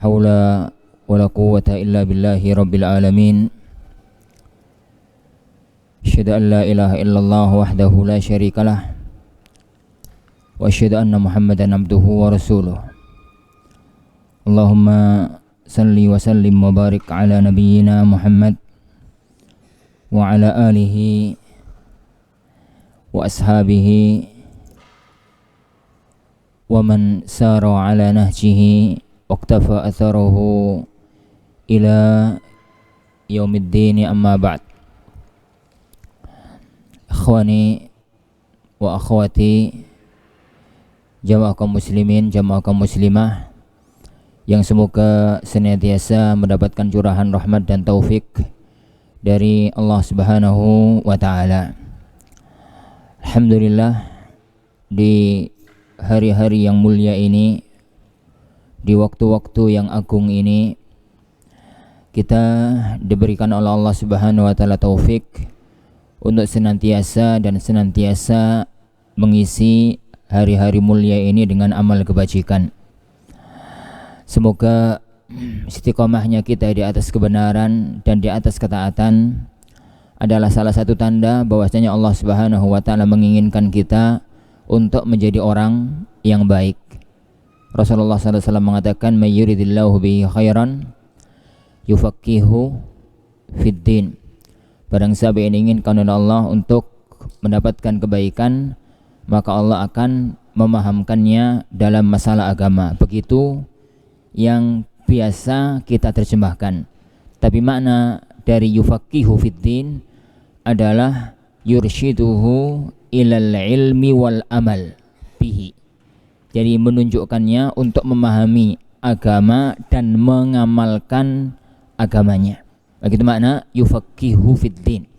haula wala quwwata illa billahi rabbil alamin. Asyhadu an la ilaha illallah wahdahu la syarikalah wa asyhadu anna Muhammadan abduhu wa rasuluh. Allahumma salli wa sallim wa barik ala nabiyyina Muhammad wa ala alihi wa ashabihi wa man sara ala nahjihi waqtafa atharahu ila yaumiddin, amma ba'd. Ikhwani wa akhwati, jamaah kaum muslimin, jamaah kaum muslimah yang semoga senantiasa mendapatkan curahan rahmat dan taufik dari Allah Subhanahu wa taala. Alhamdulillah, di hari-hari yang mulia ini, di waktu-waktu yang agung ini, kita diberikan oleh Allah Subhanahu wa taala taufik untuk senantiasa mengisi hari-hari mulia ini dengan amal kebajikan. Semoga istiqomahnya kita di atas kebenaran dan di atas ketaatan adalah salah satu tanda bahwasanya Allah Subhanahu wa taala menginginkan kita untuk menjadi orang yang baik. Rasulullah SAW mengatakan, "May yuridillahu bihi khairan yufaqihu fid din." Barang siapa yang inginkan oleh Allah untuk mendapatkan kebaikan, maka Allah akan memahamkannya dalam masalah agama. Begitu yang biasa kita terjemahkan. Tapi makna dari yufaqihu fid din adalah yurshiduhu ilal ilmi wal amal bihi. Jadi menunjukkannya untuk memahami agama dan mengamalkan agamanya. Begitu makna yufaqihu fid din.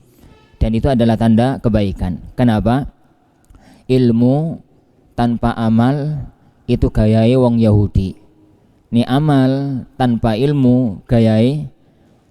Dan itu adalah tanda kebaikan. Kenapa? Ilmu tanpa amal itu gayai wong Yahudi. Ini amal tanpa ilmu gayai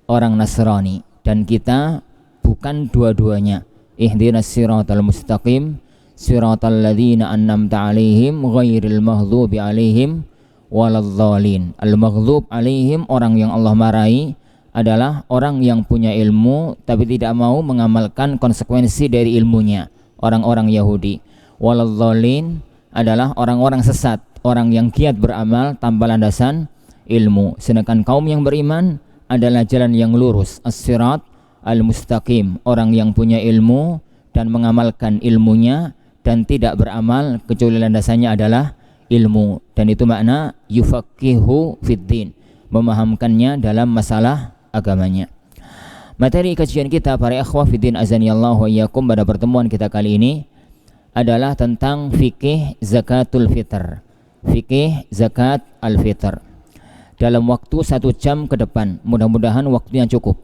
orang Nasrani. Dan kita bukan dua-duanya. Ihdinas siratal mustaqim siratal ladzina an'amta 'alaihim ghairil maghdubi 'alaihim waladhdallin. Al-maghdub 'alaihim, orang yang Allah marahi, adalah orang yang punya ilmu tapi tidak mau mengamalkan konsekuensi dari ilmunya, orang-orang Yahudi. Waladhdallin adalah orang-orang sesat, orang yang giat beramal tanpa landasan ilmu. Sedangkan kaum yang beriman adalah jalan yang lurus, as-sirat al-mustaqim, orang yang punya ilmu dan mengamalkan ilmunya dan tidak beramal kecuali landasannya adalah ilmu. Dan itu makna yufaqihu fid din, memahamkannya dalam masalah agamanya. Materi kajian kita para ikhwah fiddin azanillahu wa iyyakum pada pertemuan kita kali ini adalah tentang fikih zakatul fitr, fikih zakat al-fitr. Dalam waktu 1 jam ke depan, mudah-mudahan waktunya cukup,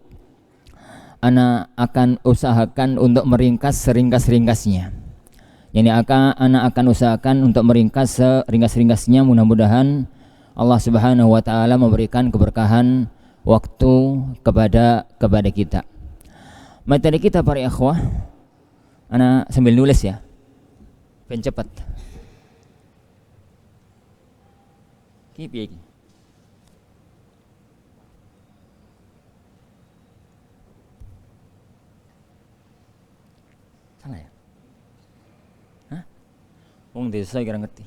Ana akan usahakan untuk meringkas seringkas-ringkasnya. Ini Ana akan usahakan untuk meringkas seringkas-ringkasnya. Mudah-mudahan Allah Subhanahu wa taala memberikan keberkahan waktu kepada kita. Materi kita para ikhwah, Ana sambil nulis ya, ben cepat. Iki. Salah ya? Hah? Wong desa kira ngerti.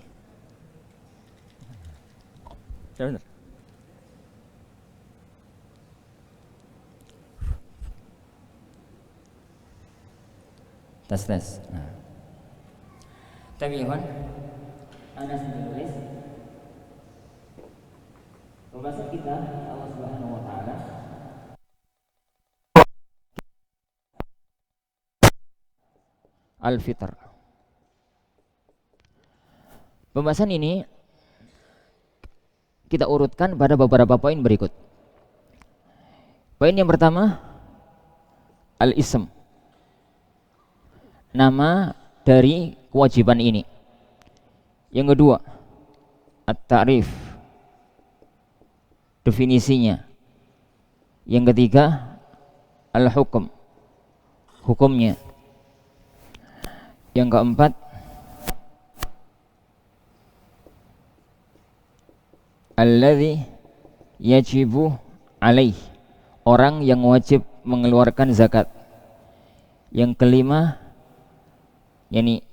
Benar. Tes. Nah. Tapi Ikhwan, Anda sudah tulis pembahasan kita Allah Subhanahu wa taala al-fitr. Pembahasan ini kita urutkan pada beberapa poin berikut. Poin yang pertama, al-ism, nama dari kewajiban ini. Yang kedua, at-ta'rif, definisinya. Yang ketiga, al-hukum, hukumnya. Yang keempat, alladzi yajibu alaih, orang yang wajib mengeluarkan zakat. Yang kelima yakni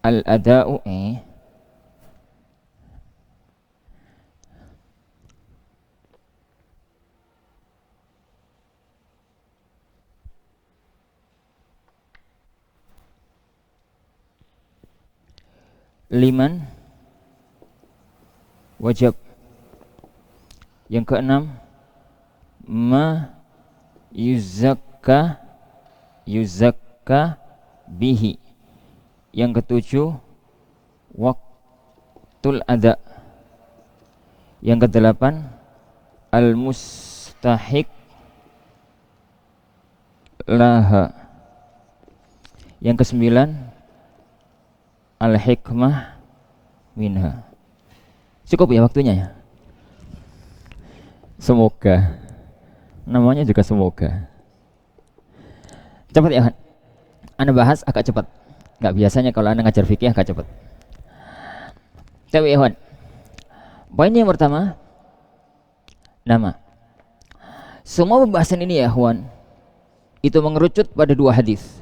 al-ada'u liman wajib. Yang keenam ma yuzakka bihi. Yang ketujuh waqtul ada. Yang kedelapan al mustahiq laha. Yang kesembilan al hikmah minha. Cukup ya waktunya ya? Semoga. Namanya juga semoga. Cepat ya kan? Anda bahas agak cepat. Nggak biasanya kalau Anda ngajar fikih agak cepat. Tapi ya kan? Poin yang pertama, nama. Semua pembahasan ini ya kawan, itu mengerucut pada dua hadis.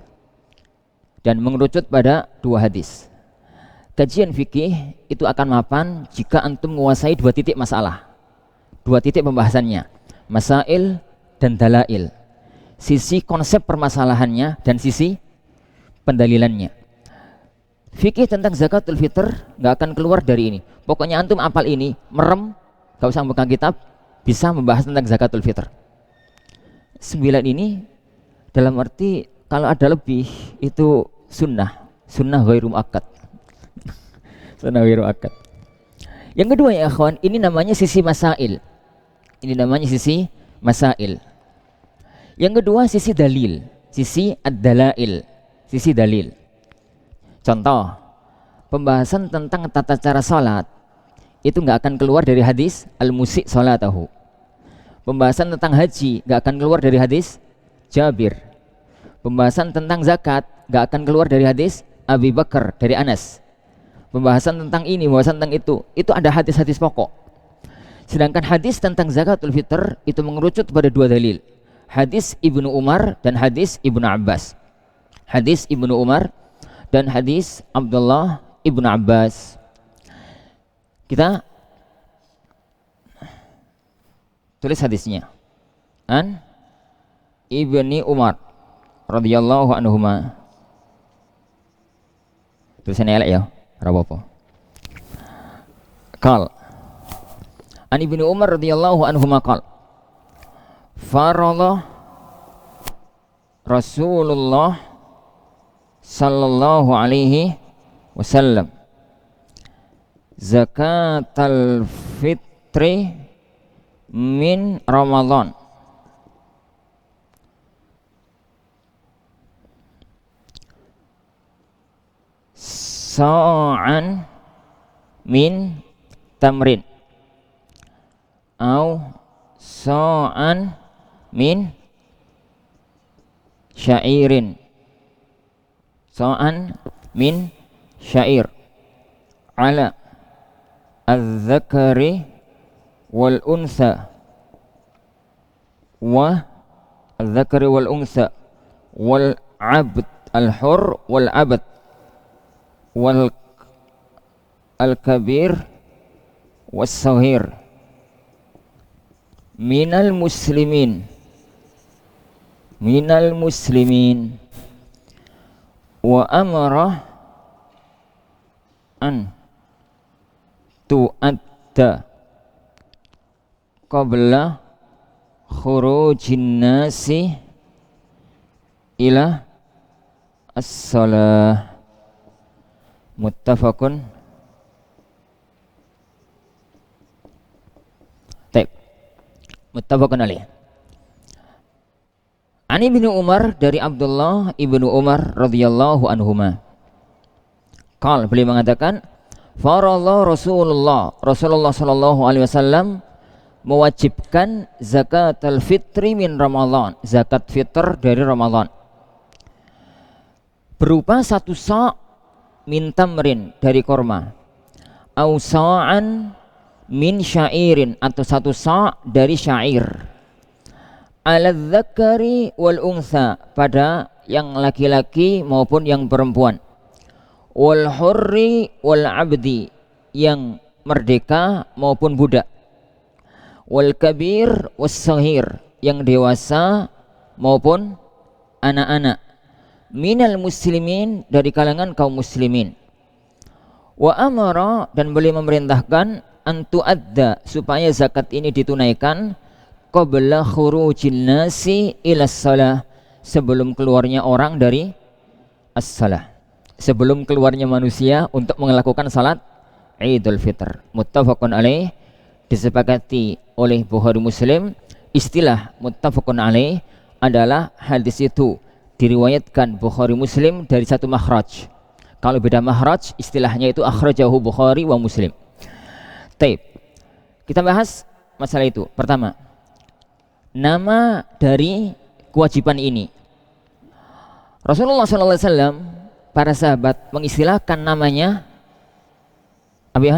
Dan mengerucut pada dua hadis. Kajian fikih itu akan mapan jika antum menguasai dua titik masalah. Dua titik pembahasannya, masail dan dalail. Sisi konsep permasalahannya dan sisi pendalilannya. Fikih tentang zakatul fitr nggak akan keluar dari ini. Pokoknya antum apal ini, merem, gak usah buka kitab, bisa membahas tentang zakatul fitr. 9 ini dalam arti kalau ada lebih itu sunnah ghairu muakkad. Sunnah ghairu muakkad. Yang kedua ya akhwan, ini namanya sisi masail. Ini namanya sisi masail. Yang kedua sisi dalil, sisi ad-dalail, sisi dalil. Contoh, pembahasan tentang tata cara salat itu nggak akan keluar dari hadis al-musi' salatahu. Pembahasan tentang haji nggak akan keluar dari hadis Jabir. Pembahasan tentang zakat nggak akan keluar dari hadis Abi Bakar dari Anas. Pembahasan tentang ini, pembahasan tentang itu ada hadis-hadis pokok. Sedangkan hadis tentang zakatul fitr itu mengerucut pada dua dalil, hadis Ibnu Umar dan hadis Ibnu Abbas. Hadis Ibnu Umar dan hadis Abdullah Ibnu Abbas. Kita tulis hadisnya. An Ibni Umar radhiyallahu anhuma. Tulisannya elek ya, ora apa-apa. Qal An Ibni Umar radhiyallahu anhuma qal Faradha Rasulullah sallallahu alaihi wasallam zakatal fitri min Ramadan sa'an min tamrin au sa'an min syairin sa'an min syair ala az-zakari wal unsa wa az-zakari wal unsa wal abd al-hur wal abd wal al-kabir was sahir minal muslimin wa amara an tu'adda qabla khurujin nasi ila as-salah. Muttafaqun alaih. An Ibnu Umar, dari Abdullah Ibnu Umar radhiyallahu anhuma. Qal, beliau mengatakan, farallahu Rasulullah sallallahu alaihi wasallam mewajibkan zakatul fitri min Ramadan, zakat fitr dari Ramadan, berupa satu sa' min tamrin, dari korma, au sa'an min syairin atau 1 sa' dari syair, ala dzakari wal untha pada yang laki-laki maupun yang perempuan, wal hurri wal abdi yang merdeka maupun budak, wal kabir was saghir yang dewasa maupun anak-anak, minal muslimin dari kalangan kaum muslimin. Wa amara dan beliau memerintahkan antu adda supaya zakat ini ditunaikan qabla khurujin nasi ila shalah sebelum keluarnya orang dari as-salah, sebelum keluarnya manusia untuk melakukan salat Idul Fitr. Muttafaqun alaih, disepakati oleh Bukhari Muslim. Istilah muttafaqun alaih adalah hadis itu diriwayatkan Bukhari Muslim dari satu makhraj. Kalau beda makhraj istilahnya itu akhrajahu Bukhari wa Muslim. Taib. Kita bahas masalah itu. Pertama, nama dari kewajiban ini. Rasulullah SAW, para sahabat mengistilahkan namanya apa ya?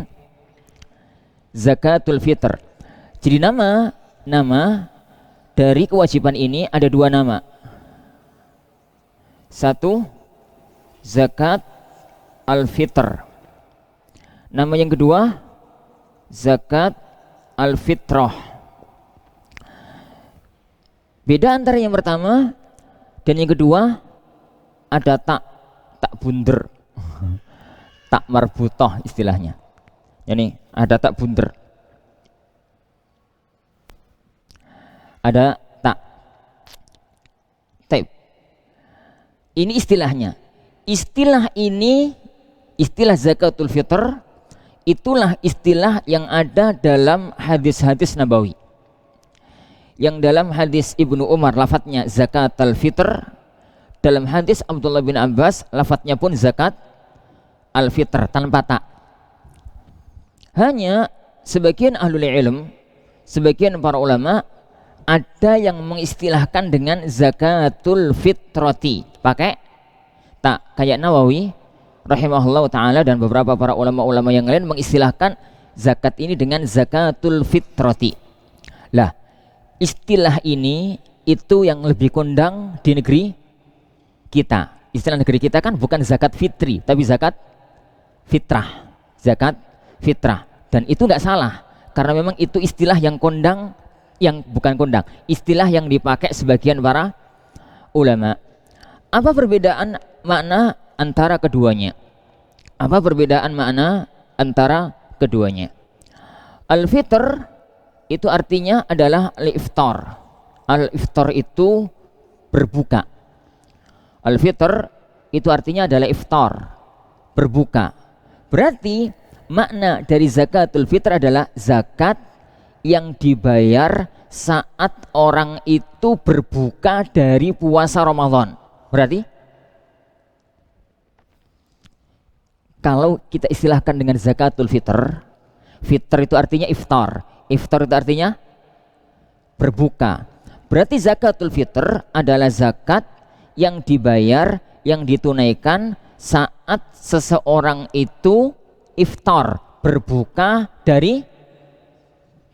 Zakatul Fitr. Jadi nama dari kewajiban ini ada 2 nama. 1 zakat al-fitr. Nama yang kedua zakat al-fitrah. Beda antara yang pertama dan yang kedua ada tak bunder, tak marbutoh istilahnya. Ini ada tak bunder, ada tak. Taib. Ini istilahnya. Istilah ini, istilah zakatul fitr, itulah istilah yang ada dalam hadis-hadis Nabawi. Yang dalam hadis Ibnu Umar lafadznya zakatul fitr, dalam hadis Abdullah bin Abbas lafadznya pun zakat al-fitr tanpa tak. Hanya sebagian ahlul ilm, sebagian para ulama ada yang mengistilahkan dengan zakatul fitrati pakai tak, kayak Nawawi rahimahullah ta'ala dan beberapa para ulama-ulama yang lain mengistilahkan zakat ini dengan zakatul fitrati. Lah, istilah ini itu yang lebih kondang di negeri kita. Istilah negeri kita kan bukan zakat fitri tapi zakat fitrah, zakat fitrah. Dan itu enggak salah karena memang itu istilah yang kondang, yang bukan kondang, istilah yang dipakai sebagian para ulama. Apa perbedaan makna antara keduanya? Apa perbedaan makna antara keduanya? Al-fitr itu artinya adalah al-iftar. Al-iftar itu berbuka. Al-fitr itu artinya adalah iftar, berbuka. Berarti makna dari zakatul fitr adalah zakat yang dibayar saat orang itu berbuka dari puasa Ramadan. Berarti kalau kita istilahkan dengan zakatul fitr, fitr itu artinya iftar, iftar itu artinya berbuka. Berarti zakatul fitr adalah zakat yang dibayar, yang ditunaikan saat seseorang itu iftar, berbuka dari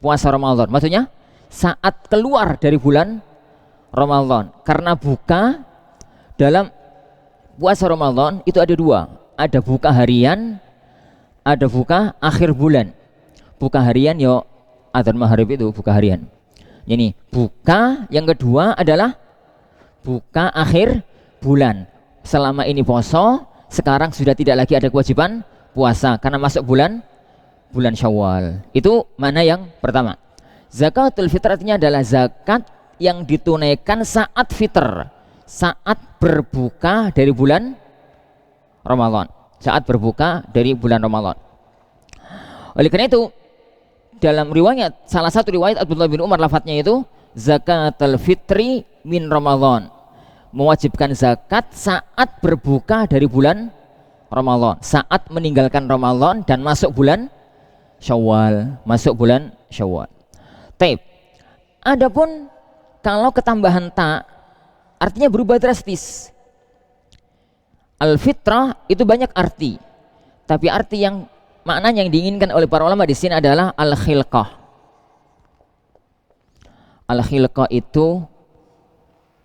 puasa Ramadan. Maksudnya saat keluar dari bulan Ramadan. Karena buka dalam puasa Ramadan itu ada 2. Ada buka harian, ada buka akhir bulan. Buka harian yo adzan maghrib itu buka harian. Ini buka yang kedua adalah buka akhir bulan. Selama ini poso, sekarang sudah tidak lagi ada kewajiban puasa karena masuk bulan Syawal. Itu mana yang pertama. Zakatul fitr artinya adalah zakat yang ditunaikan saat fitr, saat berbuka dari bulan Ramadan, saat berbuka dari bulan Ramadan. Oleh karena itu dalam riwayat, salah satu riwayat Abdullah bin Umar lafadznya itu zakatul fitri min Ramadan, mewajibkan zakat saat berbuka dari bulan Ramadan, saat meninggalkan Ramadan dan masuk bulan Syawal, masuk bulan Syawal. Taib. Adapun kalau ketambahan ta artinya berubah drastis. Al-fitrah itu banyak arti, tapi arti yang makna yang diinginkan oleh para ulama di sini adalah al-khilqah. Al-khilqah itu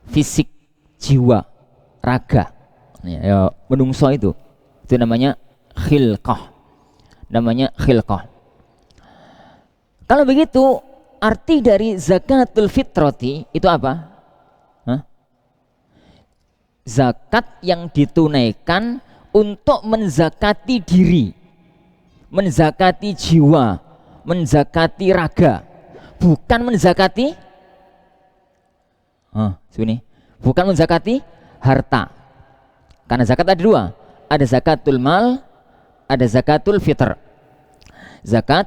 fisik, jiwa, raga. Ya, menungso itu namanya khilqah. Namanya khilqah. Kalau begitu, arti dari zakatul fitrati itu apa? Zakat yang ditunaikan untuk menzakati diri, menzakati jiwa, menzakati raga, bukan menzakati bukan menzakati harta. Karena zakat ada dua, ada zakatul mal, ada zakatul fitr. Zakat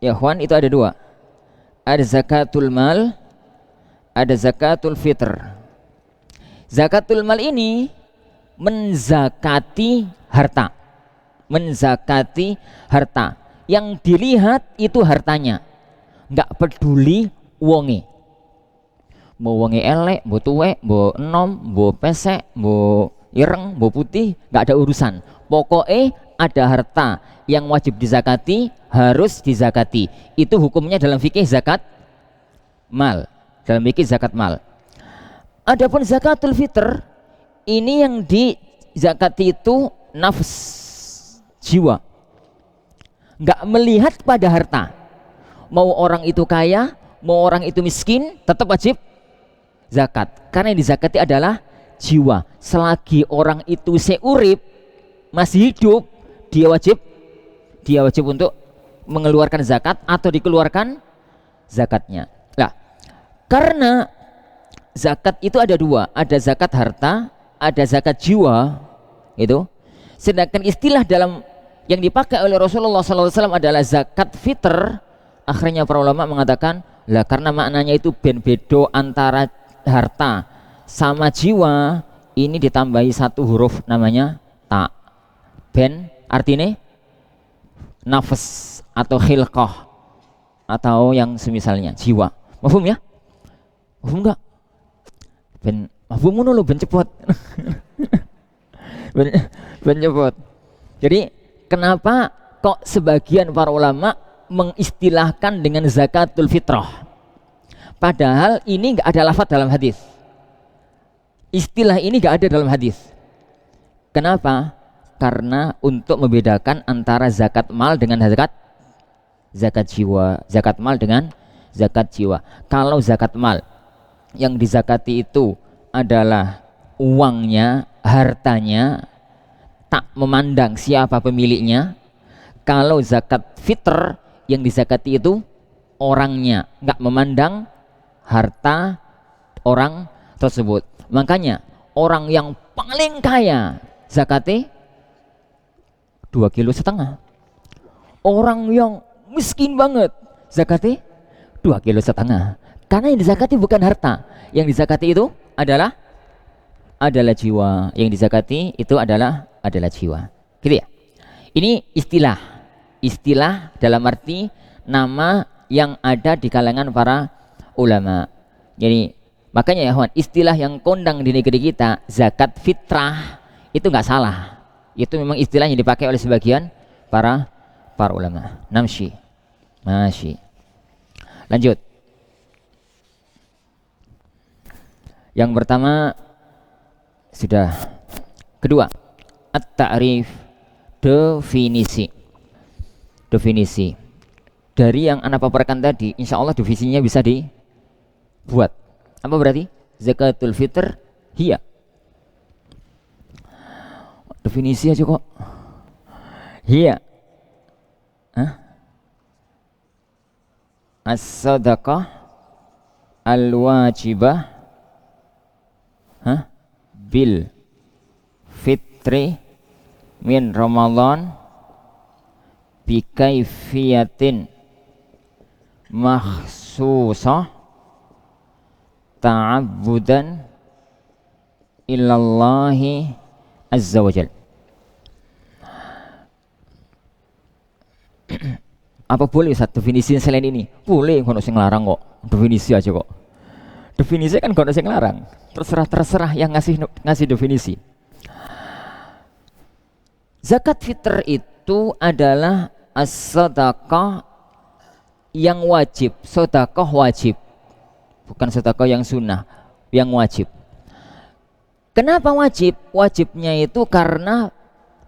ya ikhwan itu ada dua, ada zakatul mal, ada zakatul fitr. Zakatul mal ini menzakati harta, menzakati harta. Yang dilihat itu hartanya, nggak peduli wonge. Mau wonge elek, mau tuwek, mau enom, mau pesek, mau ireng, mau putih, nggak ada urusan. Pokoknya ada harta yang wajib dizakati, harus dizakati. Itu hukumnya dalam fikih zakat mal, dalam fikih zakat mal. Adapun zakatul fitr ini yang dizakati itu nafs, jiwa, nggak melihat pada harta. Mau orang itu kaya, mau orang itu miskin, tetap wajib zakat. Karena yang dizakati adalah jiwa. Selagi orang itu seurip, masih hidup, dia wajib untuk mengeluarkan zakat atau dikeluarkan zakatnya. Nah, karena zakat itu ada dua, ada zakat harta, ada zakat jiwa, itu. Sedangkan istilah dalam yang dipakai oleh Rasulullah SAW adalah zakat fitr. Akhirnya para ulama mengatakan, lah karena maknanya itu ben bedo antara harta sama jiwa, ini ditambahi satu huruf namanya ta. Ben artinya nafas atau khilqah atau yang semisalnya jiwa. Mafhum ya? Mafhum enggak? Ben mafhum ngono lho, ben cepot. ben cepot. Jadi kenapa kok sebagian para ulama mengistilahkan dengan zakatul fitrah, padahal ini enggak ada lafaz dalam hadis. Istilah ini enggak ada dalam hadis. Kenapa? Karena untuk membedakan antara zakat mal dengan zakat jiwa, zakat mal dengan zakat jiwa. Kalau zakat mal yang dizakati itu adalah uangnya, hartanya, tak memandang siapa pemiliknya. Kalau zakat fitr yang dizakati itu orangnya, nggak memandang harta orang tersebut. Makanya orang yang paling kaya zakatnya 2,5 kilo. Orang yang miskin banget zakatnya 2,5 kilo. Karena yang dizakati bukan harta, yang dizakati itu adalah jiwa. Yang dizakati itu adalah jiwa. Gitu ya. Ini istilah dalam arti nama yang ada di kalangan para ulama. Jadi makanya ya kawan, istilah yang kondang di negeri kita zakat fitrah itu nggak salah. Itu memang istilah yang dipakai oleh sebagian para ulama. Namshi. Masih. Lanjut. Yang pertama sudah. Kedua, at-ta'rif, definisi. Definisi. Dari yang Anda paparkan tadi, insya Allah definisinya bisa dibuat. Apa berarti? Zakatul fitr hiya. Definisi aja kok. Hiya. As-sadaqah al-wajibah bil fitri min Ramadan bi kaifiyatin makhsusah ta'abbudan ilallahi azza wa jal. Apa boleh Ustaz definisi selain ini? Boleh, kalau sing larang kok. Definisi aja kok. Definisi kan kalau sing larang. Terserah yang ngasih definisi. Zakat fitr itu itu adalah as-sadaqah yang wajib, sedekah wajib, bukan sedekah yang sunnah, yang wajib. Kenapa wajib? Wajibnya itu karena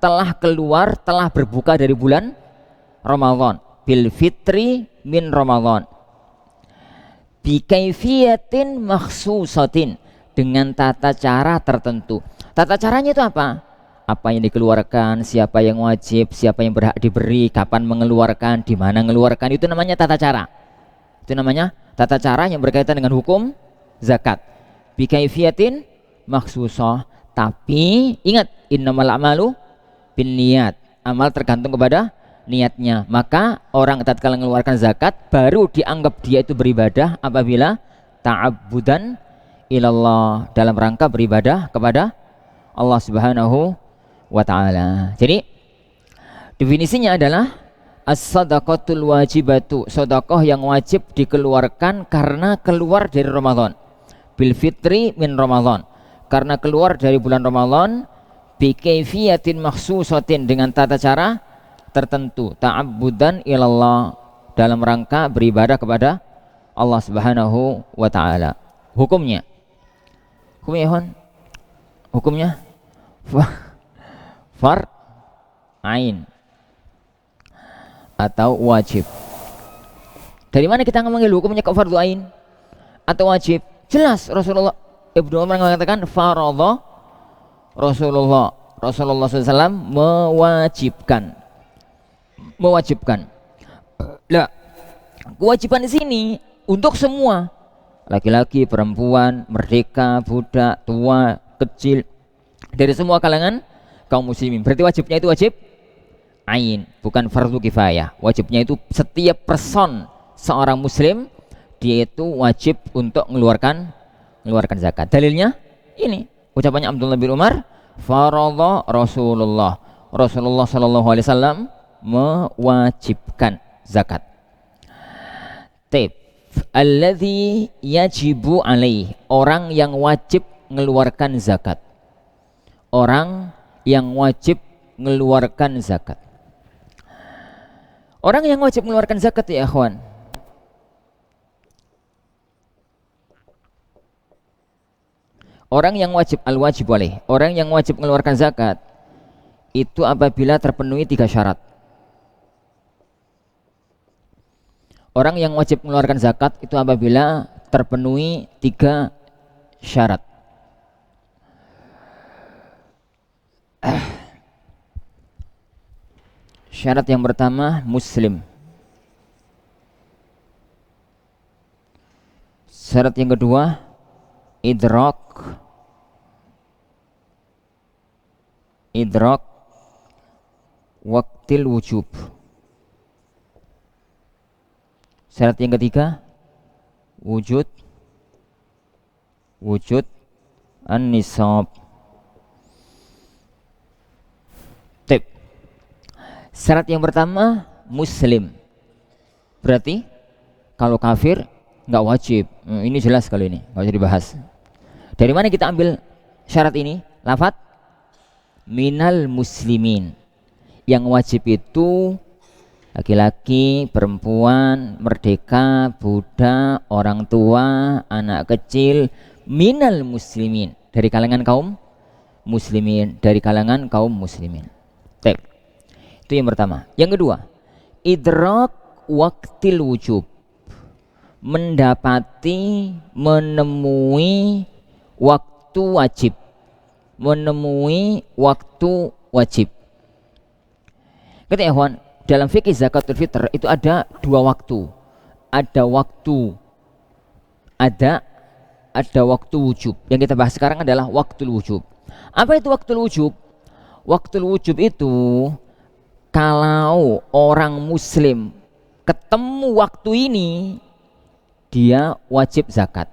telah keluar, telah berbuka dari bulan Ramadan, bil fitri min Ramadan, bi kaifiyatin makhsusatin, dengan tata cara tertentu. Tata caranya itu apa? Apa yang dikeluarkan, siapa yang wajib, siapa yang berhak diberi, kapan mengeluarkan, di mana mengeluarkan, itu namanya tata cara. Itu namanya tata cara yang berkaitan dengan hukum zakat. Bi kaifiyatin makhsusah. Tapi ingat, innamal a'malu binniyat. Amal tergantung kepada niatnya. Maka orang tatkala mengeluarkan zakat baru dianggap dia itu beribadah apabila ta'abbudan ilallah, dalam rangka beribadah kepada Allah Subhanahu wa ta'ala. Jadi definisinya adalah as-sadaqatul wajibatu, sedekah yang wajib dikeluarkan karena keluar dari Ramadan, bil fitri min Ramadan, karena keluar dari bulan Ramadan, bi kaifiyatin makhsusatin, dengan tata cara tertentu, ta'abbudan ilallah, dalam rangka beribadah kepada Allah Subhanahu wa ta'ala. Hukumnya hukumnya far'ain atau wajib. Dari mana kita mengambil hukumnya kok fardu ain atau wajib? Jelas Rasulullah Ibnu Umar mengatakan faradha Rasulullah SAW mewajibkan. Lah, kewajiban di sini untuk semua, laki-laki, perempuan, merdeka, budak, tua, kecil, dari semua kalangan kaum muslimin. Berarti wajibnya itu wajib ain, bukan fardu kifayah. Wajibnya itu setiap person seorang muslim, dia itu wajib untuk mengeluarkan zakat. Dalilnya ini ucapannya Abdullah bin Umar, faradha Rasulullah sallallahu alaihi wasallam mewajibkan zakat. Tip alladzi yajibu alaih, orang yang wajib mengeluarkan zakat. Orang yang wajib mengeluarkan zakat. Orang yang wajib mengeluarkan zakat ya ikhwan, orang yang wajib, al-wajib alaih, orang yang wajib mengeluarkan zakat itu apabila terpenuhi 3 syarat. Orang yang wajib mengeluarkan zakat itu apabila terpenuhi 3 syarat. Syarat yang pertama muslim. Syarat yang kedua idrak waktil wujub. Syarat yang ketiga wujud an-nisab. Tip. Syarat yang pertama muslim. Berarti kalau kafir nggak wajib. Ini jelas kalau ini nggak usah dibahas. Dari mana kita ambil syarat ini? Lafaz minal muslimin. Yang wajib itu laki-laki, perempuan, merdeka, budak, orang tua, anak kecil, minal muslimin, dari kalangan kaum muslimin, dari kalangan kaum muslimin. Tek. Itu yang pertama. Yang kedua, idrak waktil wujub, mendapati, menemui waktu wajib. Menemui waktu wajib. Kata ikhwan, dalam fikih zakatul fitr itu ada 2 waktu. Ada waktu ada waktu wujub. Yang kita bahas sekarang adalah waktu wujub. Apa itu waktu wujub? Waktu wujub itu kalau orang muslim ketemu waktu ini, dia wajib zakat.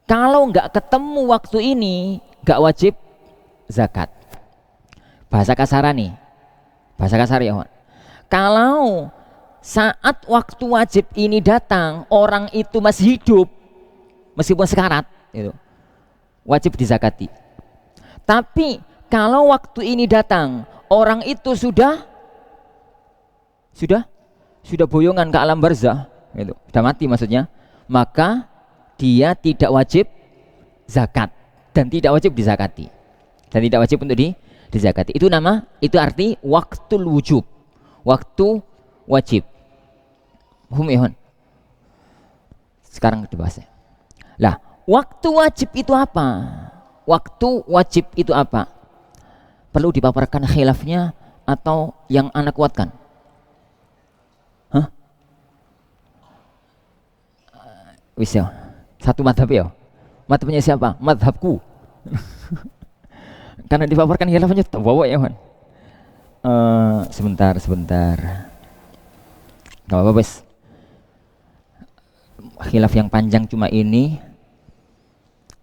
Kalau nggak ketemu waktu ini, nggak wajib zakat. Bahasa kasar nih, bahasa kasar ya. Kalau saat waktu wajib ini datang, orang itu masih hidup, meskipun sekarat, itu wajib dizakati. Tapi kalau waktu ini datang, orang itu sudah sudah boyongan ke alam barzah, gitu. Sudah mati maksudnya, maka dia tidak wajib zakat dan tidak wajib dizakati. Dan tidak wajib untuk dizakati. Itu arti waktul wujub. Waktu wajib. Hum. Sekarang dibahas. Lah, waktu wajib itu apa? Waktu wajib itu apa? Perlu dipaparkan khilafnya atau yang anak kuatkan? Hah? Wis ya. Satu madhab ya. Madhabnya siapa? Madhabku. Karena dipaparkan khilafnya bawa ya, Man. Sebentar. Gak apa-apa, Bes. Khilaf yang panjang cuma ini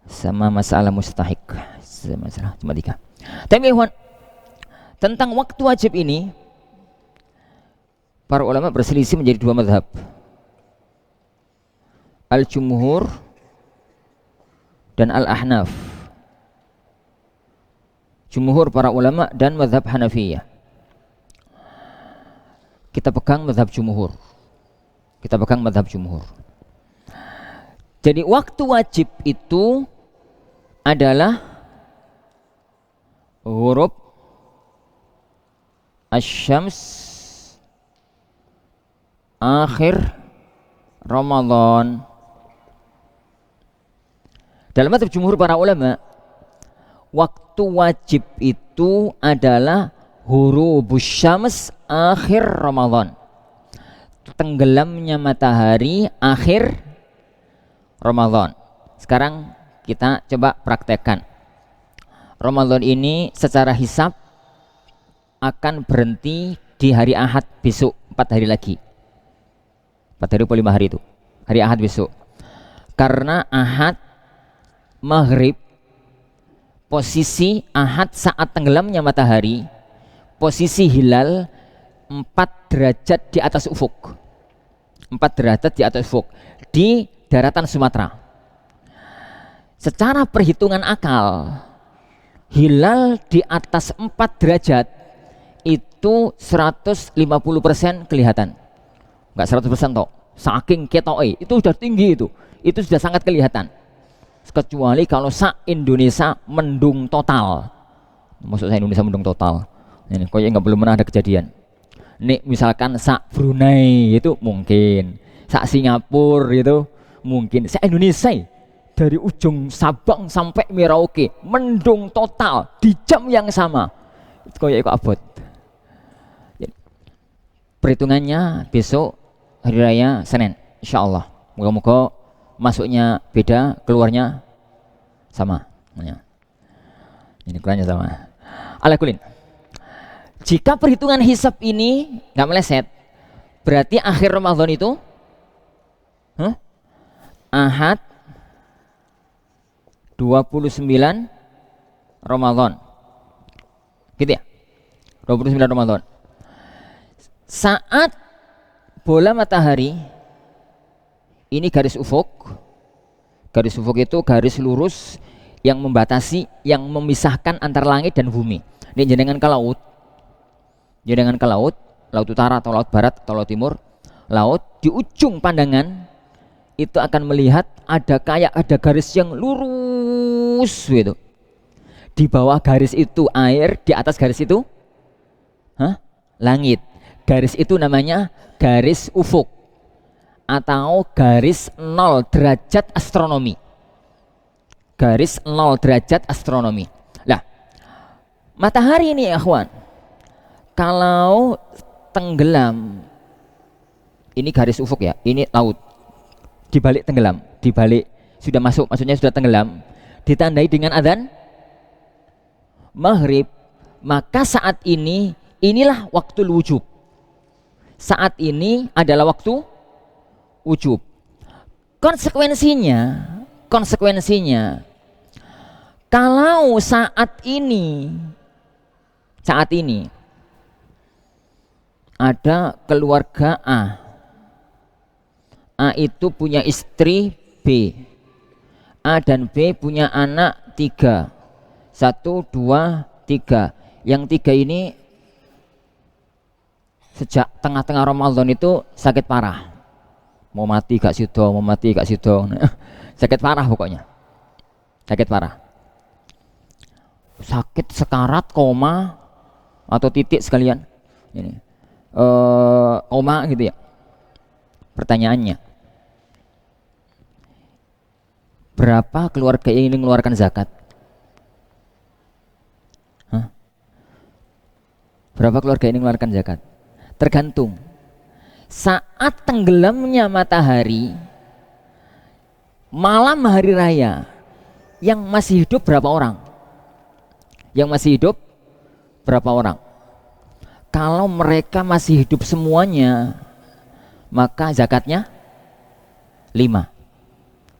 sama masalah mustahik. Masalah cuma 3. Tapi Ikhwan, tentang waktu wajib ini para ulama berselisih menjadi 2 mazhab. Al-Jumhur dan Al-Ahnaf. Jumhur para ulama dan mazhab Hanafiyah. Kita pegang mazhab Jumhur. Jadi waktu wajib itu adalah ghurub asy-syams akhir Ramadan. Dalam mazhab jumhur para ulama, waktu wajib itu adalah ghurubus syams akhir Ramadan. Tenggelamnya matahari akhir Ramadan. Sekarang kita coba praktekkan. Ramadan ini secara hisab akan berhenti di hari Ahad besok, 4 hari lagi. 4 hari atau 5 hari itu. Hari Ahad besok. Karena Ahad maghrib, posisi Ahad saat tenggelamnya matahari, posisi hilal 4 derajat di atas ufuk. 4 derajat di atas ufuk di daratan Sumatera. Secara perhitungan akal, hilal di atas 4 derajat itu 150% kelihatan. Enggak 100% toh. Saking ketoi, itu sudah tinggi itu. Itu sudah sangat kelihatan. Kecuali kalau Indonesia mendung total. Maksud saya Indonesia mendung total. Ini kayaknya nggak belum pernah ada kejadian. Nih misalkan Brunei itu mungkin, Singapura itu mungkin, Indonesia dari ujung Sabang sampai Merauke mendung total di jam yang sama. Itu kayak abot. Perhitungannya besok hari raya Senin, insya Allah. Moga-moga masuknya beda, keluarnya sama. Ini keluarnya sama. Alakulin. Jika perhitungan hisab ini nggak meleset, berarti akhir Ramadan itu Ahad 29 Ramadan. Gitu ya? 29 Ramadan. Saat bola matahari ini garis ufuk. Garis ufuk itu garis lurus yang membatasi, yang memisahkan antara langit dan bumi. Ini jenengan ke laut. Jenengan ke laut, laut utara atau laut barat atau laut timur. Laut di ujung pandangan itu akan melihat ada garis yang lurus gitu. Di bawah garis itu air, di atas garis itu langit. Garis itu namanya garis ufuk atau garis 0 derajat astronomi. Garis 0 derajat astronomi. Lah, matahari ini ya kawan, kalau tenggelam, ini garis ufuk ya, ini laut. Di balik tenggelam, di balik sudah masuk, maksudnya sudah tenggelam, ditandai dengan adzan maghrib, maka saat ini inilah waktu wujub. Saat ini adalah waktu wujub. Konsekuensinya kalau saat ini ada keluarga A itu punya istri B, A dan B punya anak 3, 1, 2, 3. Yang 3 ini sejak tengah-tengah Ramadan itu sakit parah. Mau mati gak sido, mau mati gak sido. Sakit parah pokoknya. Sakit parah. Sakit sekarat, koma atau titik sekalian. Ini. Koma gitu ya. Pertanyaannya, berapa keluarga yang ingin mengeluarkan zakat? Hah? Berapa keluarga yang ingin mengeluarkan zakat? Tergantung. Saat tenggelamnya matahari, malam hari raya, yang masih hidup berapa orang? Yang masih hidup berapa orang? Kalau mereka masih hidup semuanya, maka zakatnya 5.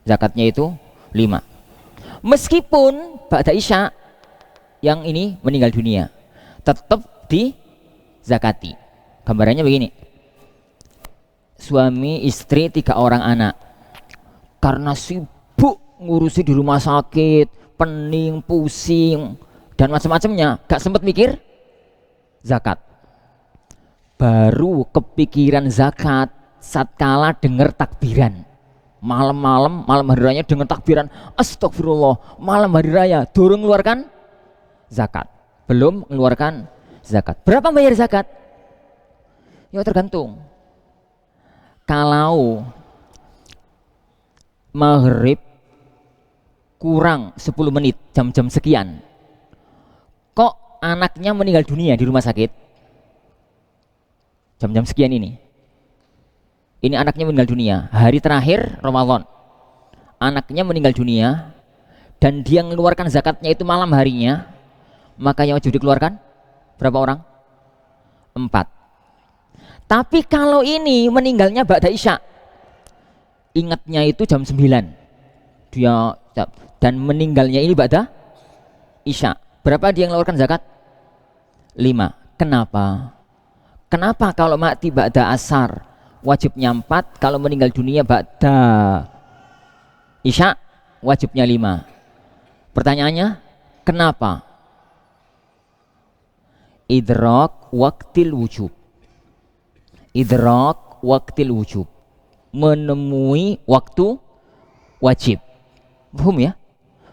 Zakatnya itu 5. Meskipun ba'da isya yang ini meninggal dunia, tetap dizakati. Gambarannya begini. Suami istri 3 orang anak. Karena sibuk ngurusi di rumah sakit, pening, pusing, dan macam-macamnya, gak sempet mikir zakat. Baru kepikiran zakat satkala dengar takbiran. Malam-malam, malam hari raya dengar takbiran, astagfirullah, malam hari raya dorong mengeluarkan zakat. Belum mengeluarkan zakat. Berapa bayar zakat? Ya tergantung. Kalau maghrib kurang 10 menit, jam-jam sekian, kok anaknya meninggal dunia di rumah sakit, jam-jam sekian ini anaknya meninggal dunia, hari terakhir Ramadan, anaknya meninggal dunia, dan dia mengeluarkan zakatnya itu malam harinya, maka yang wajib dikeluarkan berapa orang? 4. Tapi kalau ini meninggalnya ba'da isya, ingatnya itu jam 9 dia, dan meninggalnya ini ba'da isya, berapa dia mengeluarkan zakat? 5. Kenapa? Kenapa kalau mati ba'da asar wajibnya 4, kalau meninggal dunia ba'da isya wajibnya 5? Pertanyaannya, kenapa? Idrak waktil wujub. Idrak waktil wujub, menemui waktu wajib. Paham ya?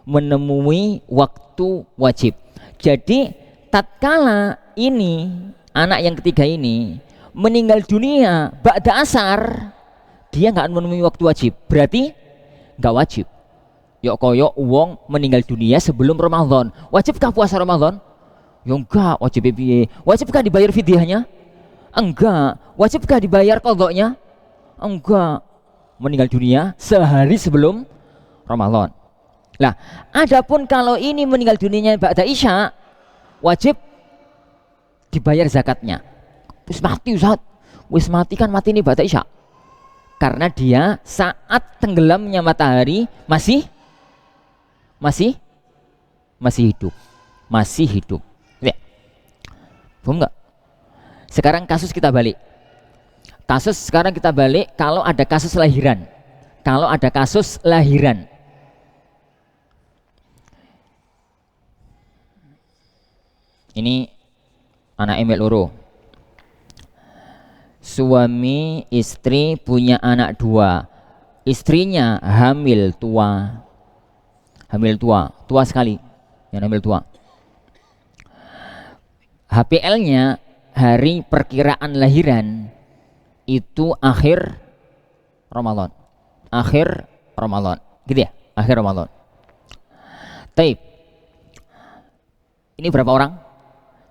Menemui waktu wajib. Jadi tatkala ini anak yang ketiga ini meninggal dunia ba'da asar, dia nggak menemui waktu wajib, berarti nggak wajib. Yuk koyok uang meninggal dunia sebelum Ramadan, wajibkah puasa Ramadan? Ya enggak. Wajib piye? Wajibkah dibayar fidyahnya? Enggak. Wajibkah dibayar qadhanya? Enggak. Meninggal dunia sehari sebelum Ramadan. Nah, adapun kalau ini meninggal dunianya ba'da isya, wajib dibayar zakatnya. Wis mati Ustaz. Wis mati kan mati ini ba'da isya. Karena dia saat tenggelamnya matahari masih hidup. Masih hidup. Ya. Paham enggak? Sekarang kasus kita balik. Sekarang kita balik kalau ada kasus lahiran. Kalau ada kasus lahiran. Ini anak Emil loro. Suami istri punya anak 2. Istrinya hamil tua. Hamil tua sekali. Yang hamil tua. HPL-nya hari perkiraan lahiran itu akhir Ramadan. Akhir Ramadan. Gitu ya? Akhir Ramadan. Taib. Ini berapa orang?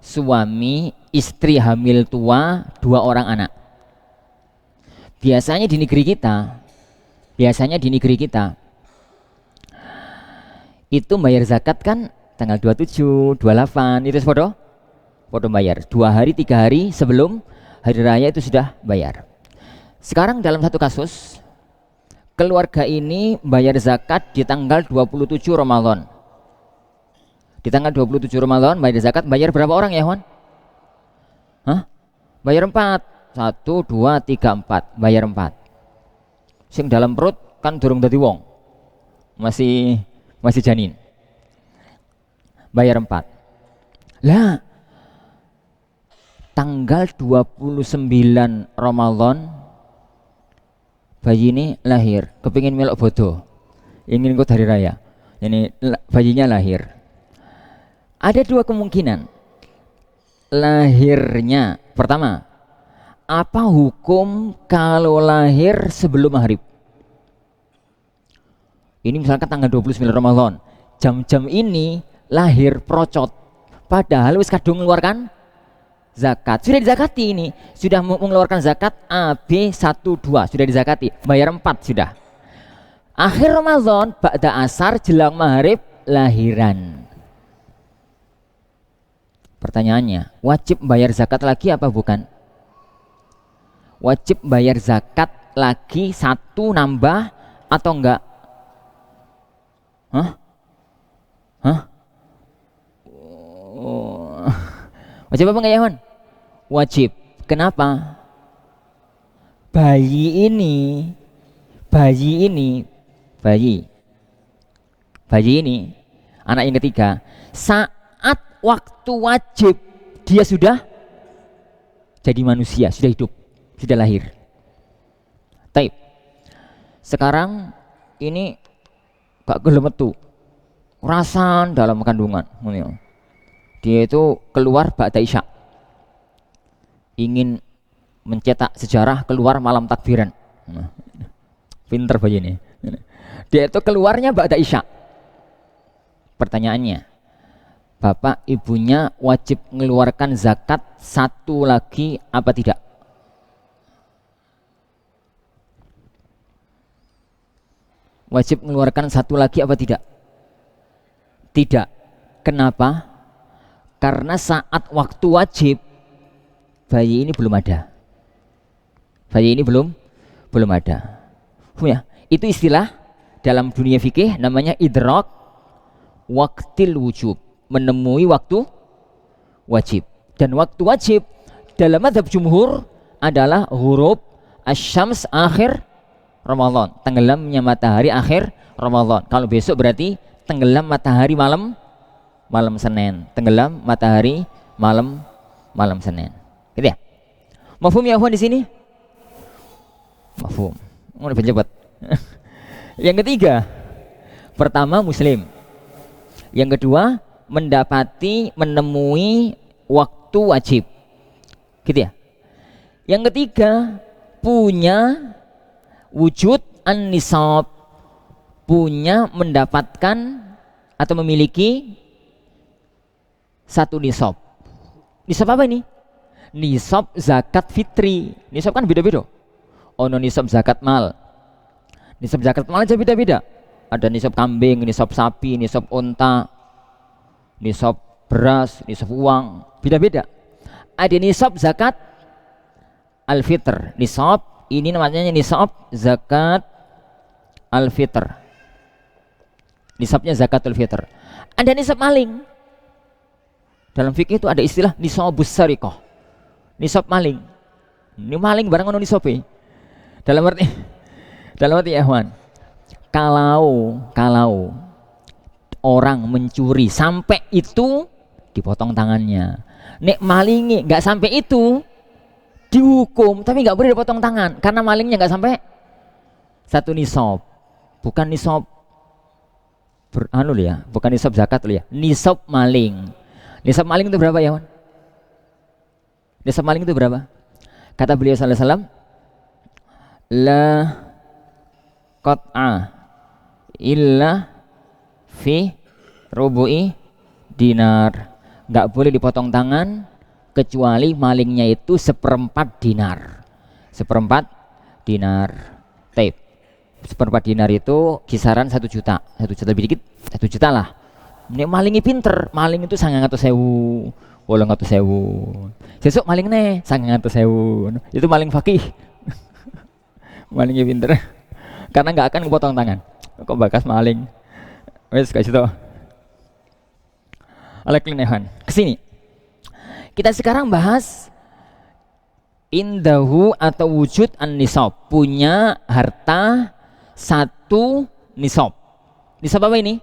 Suami, istri hamil tua, 2 orang anak. Biasanya di negeri kita itu bayar zakat kan tanggal 27, 28 itu podo bayar. 2 hari, 3 hari sebelum hari raya itu sudah bayar. Sekarang dalam satu kasus, keluarga ini bayar zakat di tanggal 27 Ramadan. Di tanggal 27 Ramadan bayar zakat, bayar berapa orang ya, Wan? Hah? Bayar 4. 1, 2, 3, 4. Bayar 4. Sing dalam perut kan durung dadi wong. Masih janin. Bayar 4. Lah, tanggal 29 Ramadan bayi ini lahir, kepingin melok bodo, ingin ikut hari raya, ini bayinya lahir. Ada dua kemungkinan lahirnya. Pertama, apa hukum kalau lahir sebelum maghrib? Ini misalkan tanggal 29 Ramadan, jam-jam ini lahir procot, padahal wis kadung mengeluarkan zakat. Sudah dizakati ini, sudah mengeluarkan zakat AB 12, sudah dizakati, bayar 4 sudah. Akhir Ramadan, ba'da asar jelang maghrib lahiran. Pertanyaannya, wajib bayar zakat lagi apa bukan? Wajib bayar zakat lagi satu nambah atau enggak? Hah? Oh. Wajib apa enggak ya, Wan? Wajib. Kenapa? Bayi ini anak yang ketiga, saat waktu wajib dia sudah jadi manusia, sudah hidup, sudah lahir. Taib. Sekarang ini gak gelem metu, rasan dalam kandungan. Dia itu keluar ba'da isya, ingin mencetak sejarah, keluar malam takbiran. Pinter bayi ini. Dia itu keluarnya ba'da isya. Pertanyaannya, bapak ibunya wajib mengeluarkan zakat satu lagi apa tidak? Wajib mengeluarkan satu lagi apa tidak? Tidak. Kenapa? Karena saat waktu wajib bayi ini belum ada. Bayi ini belum ada. Ya, itu istilah dalam dunia fikih namanya idrak waqtil wujub, menemui waktu wajib. Dan waktu wajib dalam mazhab jumhur adalah ghurub asy-syams akhir Ramadan, tenggelamnya matahari akhir Ramadan. Kalau besok berarti tenggelam matahari malam Senin, tenggelam matahari malam Senin. Gitu ya? Mafhum ya, di sini? Mafhum. Mau cepat. Yang ketiga, pertama muslim. Yang kedua, menemui waktu wajib. Gitu ya? Yang ketiga, punya wujud an-nisab, punya mendapatkan atau memiliki satu nisab. Nisab apa ini? Nisab zakat fitri. Nisab kan beda-beda. Ono nisab zakat mal. Nisab zakat mal aja beda-beda. Ada nisab kambing, nisab sapi, nisab unta, nisab beras, nisab uang, beda-beda. Ada nisab zakat al-fitr. Nisab ini namanya nisab zakat al-fitr. Nisabnya zakatul fitr. Ada nisab maling. Dalam fikih itu ada istilah nisabus sariqah. Nisab maling. Ini maling barang ono nisabe. Dalam arti ya, Ikhwan. Kalau orang mencuri sampai itu dipotong tangannya. Nek malingi nggak sampai itu dihukum, tapi nggak boleh dipotong tangan karena malingnya nggak sampai satu nisab. Bukan nisab bukan nisab zakat ya. Nisab maling. Nisab maling itu berapa ya, Wan? Nisab maling itu berapa? Kata beliau sallallahu alaihi wasallam, la qat'a illa fi rubu'i dinar. Enggak boleh dipotong tangan kecuali malingnya itu 1/4 dinar. 1/4 dinar. Tape. 1/4 dinar itu kisaran 1 juta. 1 juta lebih dikit, 1 juta lah. Ini malingi pinter, maling itu 900.000, 800.000. Sesuk maling nih 900.000. Itu maling fakih. Malingnya pinter. Karena nggak akan kepotong tangan. Kok bakas maling. Wes kasih tau. Aleklinehan. Kesini. Kita sekarang bahas indahu atau wujud an-nisab, punya harta satu nisab. Nisab apa ini?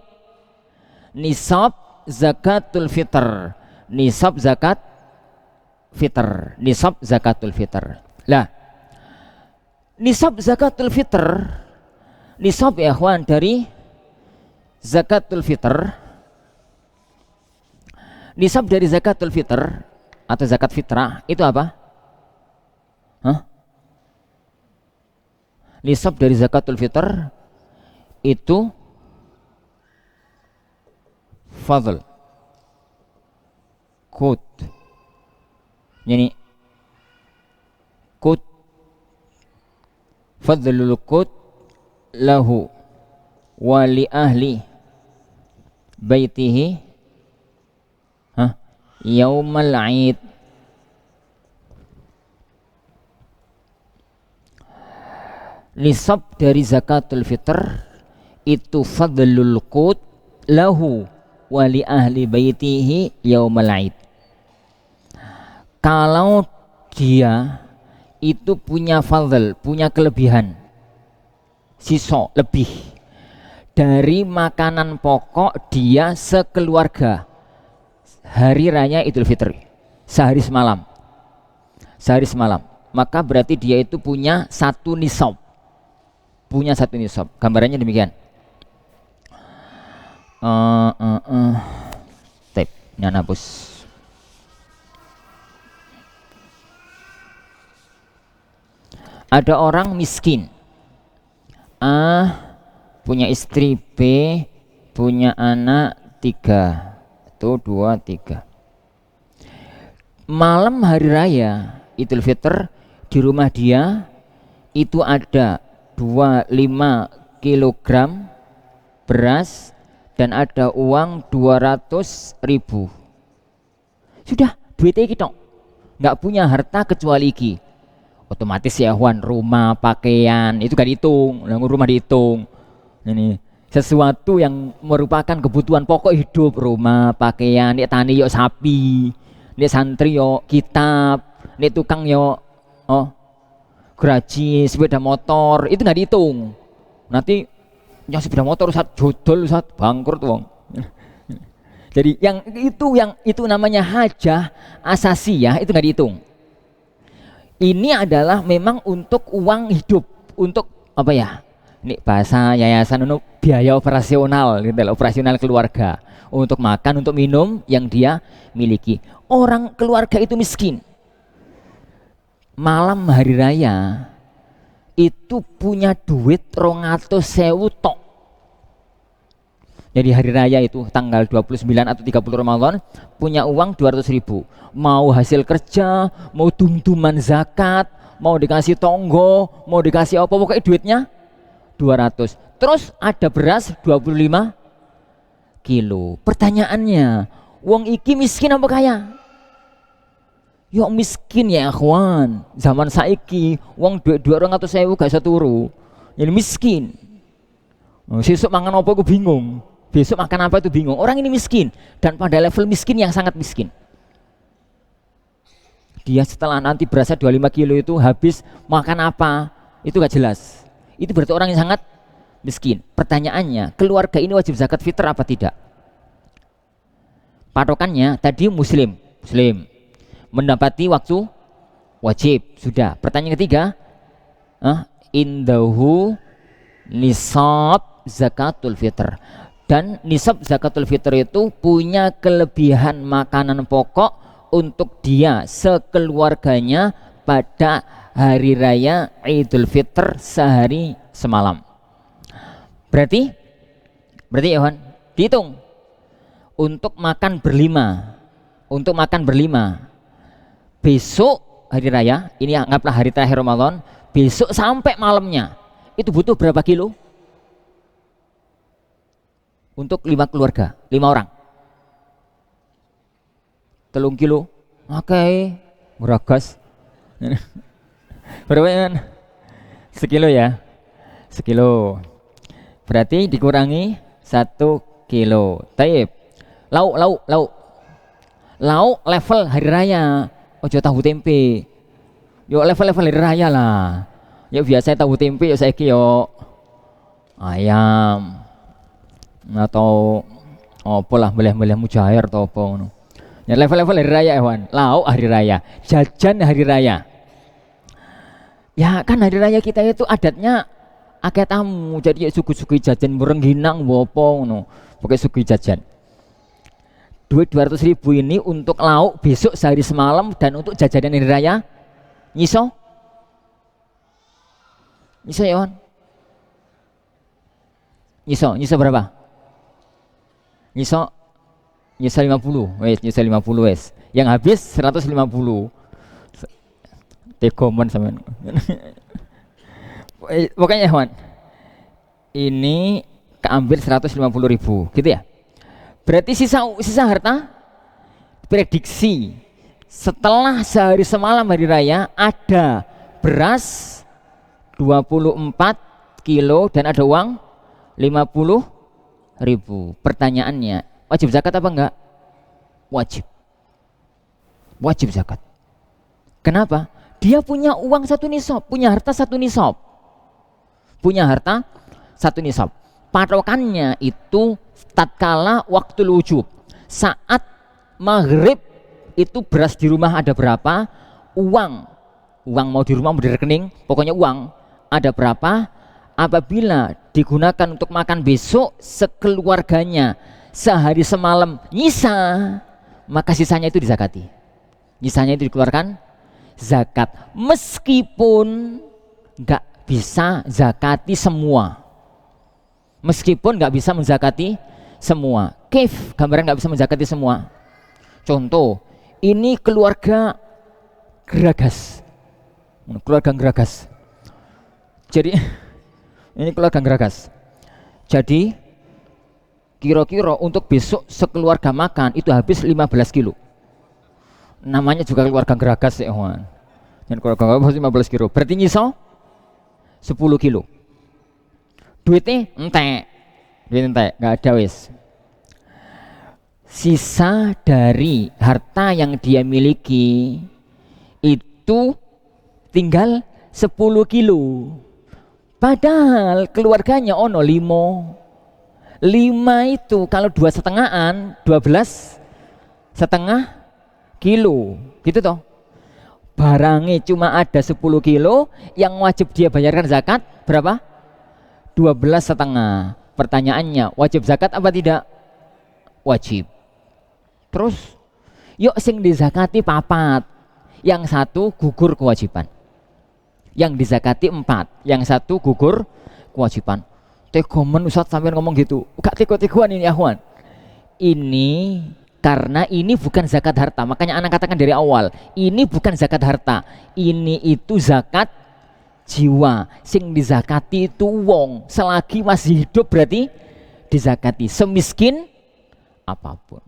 Nisab zakatul fitr, nisab zakat fitr, nisab zakatul fitr. Lah, nisab zakatul fitr, nisab ya ikhwan dari zakatul fitr, nisab dari zakatul fitr atau zakat fitrah itu apa? Hah? Nisab dari zakatul fitr itu fadl kut, yani kut, fadlul kut lahu wa li ahli baitihi yaumal aid. Nisab dari zakatul fitr itu fadlul qut lahu wa li ahli baitihi yaumal aid. Kalau dia itu punya fadl, punya kelebihan, sisa lebih dari makanan pokok dia sekeluarga hari raya Idul Fitri sehari semalam, maka berarti dia itu punya satu nisab, gambarannya demikian. Tape nyana hapus. Ada orang miskin, A punya istri, B punya anak 3, itu 2, 3. Malam hari raya Idul Fitr di rumah dia itu ada 25 kilogram beras dan ada uang 200.000. Sudah duitnya kita nggak punya harta kecuali iki. Otomatis ya Wan, rumah, pakaian itu kan dihitung, rumah dihitung. Ini sesuatu yang merupakan kebutuhan pokok hidup, rumah, pakaian, nek tani yo sapi, nek santri yo kitab, nek tukang yo gaji sepeda motor, itu nggak dihitung. Nanti yang sepeda motor saat jodol saat bangkrut wong. Jadi yang itu namanya hajah asasiyah, itu nggak dihitung. Ini adalah memang untuk uang hidup, untuk apa ya? Ini bahasa yayasan untuk biaya operasional, gitu loh, operasional keluarga, untuk makan, untuk minum yang dia miliki. Orang keluarga itu miskin. Malam hari raya itu punya duit 200.000 tok. Jadi hari raya itu tanggal 29 atau 30 Ramadan punya uang 200.000. Mau hasil kerja, mau dum-duman zakat, mau dikasih tonggo, mau dikasih apa, pokoknya duitnya 200. Terus ada beras 25 kilo. Pertanyaannya, wong iki miskin apa kaya? Ya miskin ya akhwan. Zaman saiki wong duit 200.000 gak bisa turu. Jadi miskin. Sesuk mangan apa aku bingung. Besok makan apa itu bingung. Orang ini miskin dan pada level miskin yang sangat miskin. Dia setelah nanti berasa 25 kilo itu habis makan apa itu gak jelas. Itu berarti orang yang sangat miskin. Pertanyaannya, keluarga ini wajib zakat fitr apa tidak? Patokannya tadi muslim mendapati waktu wajib, sudah. Pertanyaan ketiga, indahu nisab zakatul fitr. Dan nisab zakatul fitr itu punya kelebihan makanan pokok untuk dia sekeluarganya pada hari raya Idul Fitr sehari semalam. Berarti ya dihitung untuk makan berlima. Besok hari raya, ini anggaplah hari terakhir Ramadan, besok sampai malamnya itu butuh berapa kilo? Untuk 5 keluarga, 5 orang 3 kilo, oke, meragas. Berapa kan? Sekilo ya, sekilo. Berarti dikurangi 1 kilo. Taib. Lauk level hari raya. Ojo tahu tempe. Yo level hari raya lah. Yo biasa tahu tempe, yo saiki yo ayam. Atau apa lah, meleh-meleh mujair atau apa ngono. Ya, level-level hari raya hewan, lauk hari raya, jajan hari raya. Ya kan hari raya kita itu adatnya akeh tamu, jadi ya suguh-suguh jajan merengginang wopo ngono. Pokoke suguh jajan. Duit 200.000 ini untuk lauk besok sehari semalam dan untuk jajanan hari raya nyiso? Nyiso ya Wan? Nyiso berapa? Nyiso 50, nyiso 50 wes. Yang habis 150. Tekoman sama. Pokoknya Wan, ini keambil 150.000, gitu ya. Berarti sisa harta prediksi setelah sehari semalam hari raya ada beras 24 kilo dan ada uang 50.000. Pertanyaannya, wajib zakat apa enggak? Wajib zakat. Kenapa? Dia punya uang 1 nisab, punya harta 1 nisab. Patokannya itu tatkala waktu wujub, saat maghrib itu beras di rumah ada berapa, uang mau di rumah mau di rekening, pokoknya uang ada berapa, apabila digunakan untuk makan besok sekeluarganya sehari semalam nyisa, maka sisanya itu dizakati, nyisanya itu dikeluarkan zakat, meskipun nggak bisa zakati semua. Meskipun nggak bisa menzakati semua. Kif, gambaran nggak bisa menzakati semua. Contoh, ini keluarga Geragas. Jadi ini keluarga Geragas. Jadi kira-kira untuk besok sekeluarga makan itu habis 15 kilo. Namanya juga keluarga Geragas ya, Wan. Dan keluarga Geragas 15 kilo. Berarti nyiso 10 kilo. Duitnya entek, nggak ada wis. Sisa dari harta yang dia miliki itu tinggal 10 kilo. Padahal keluarganya ono 5 itu kalau 2,5-an 12,5 kilo, gitu toh. Barangnya cuma ada 10 kilo, yang wajib dia bayarkan zakat berapa? 12,5. Pertanyaannya, wajib zakat apa tidak? Wajib. Terus yuk sing dizakati 4, yang 1 gugur kewajiban, yang dizakati 4, yang 1 gugur kewajiban. Tegomen Ustaz sampai ngomong gitu, gak teko-tegoan ini Ahwan. Ini karena ini bukan zakat harta, makanya anak katakan dari awal, ini bukan zakat harta, ini itu zakat jiwa. Sing dizakati itu wong selagi masih hidup, berarti dizakati semiskin apapun,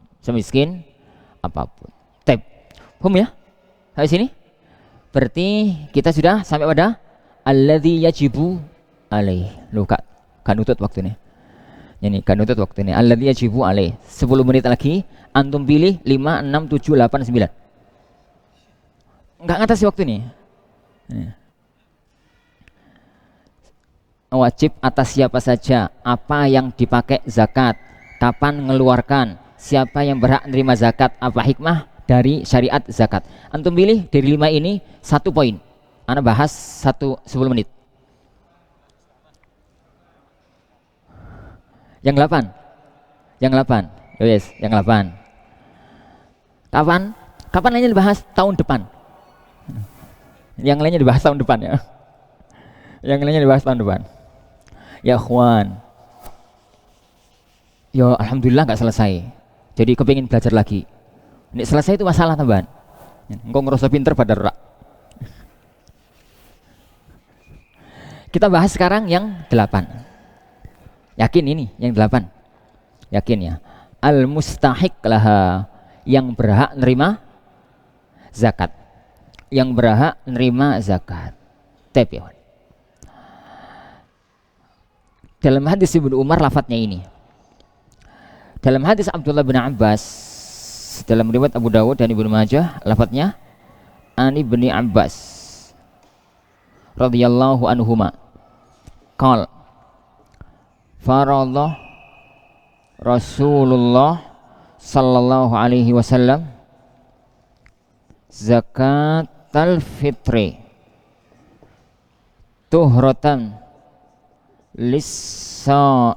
Tep, paham ya? Sampai sini berarti kita sudah sampai pada alladzi yajibu alaih. Lu kan nutut waktunya ini, alladzi yajibu alaih. 10 menit lagi antum pilih 5, 6, 7, 8, 9. Enggak ngatasi waktu ini. Wajib atas siapa saja, apa yang dipakai zakat, kapan mengeluarkan, siapa yang berhak menerima zakat, apa hikmah dari syariat zakat. Antum pilih dari 5 ini 1 poin. Ana bahas 10 menit. Yang 8. Yes, yang 8. Kapan lainnya dibahas tahun depan. Yang lainnya dibahas tahun depan ya. Ya Ikhwan, ya alhamdulillah nggak selesai. Jadi kepingin belajar lagi. Ini selesai itu masalah tambahan. Engkau ngerasa pinter pada rak. Kita bahas sekarang yang 8. Yakin ini yang 8? Yakin ya? Al-mustahiq laha, yang berhak nerima zakat. Tep ya. Dalam hadis Ibnu Umar lafadznya ini. Dalam hadis Abdullah bin Abbas, dalam riwayat Abu Dawud dan Ibnu Majah, lafadznya an Ibni Abbas radhiyallahu anhuma qala faradha Rasulullah sallallahu alaihi wasallam zakatal fitri tuhratan lis-shaimi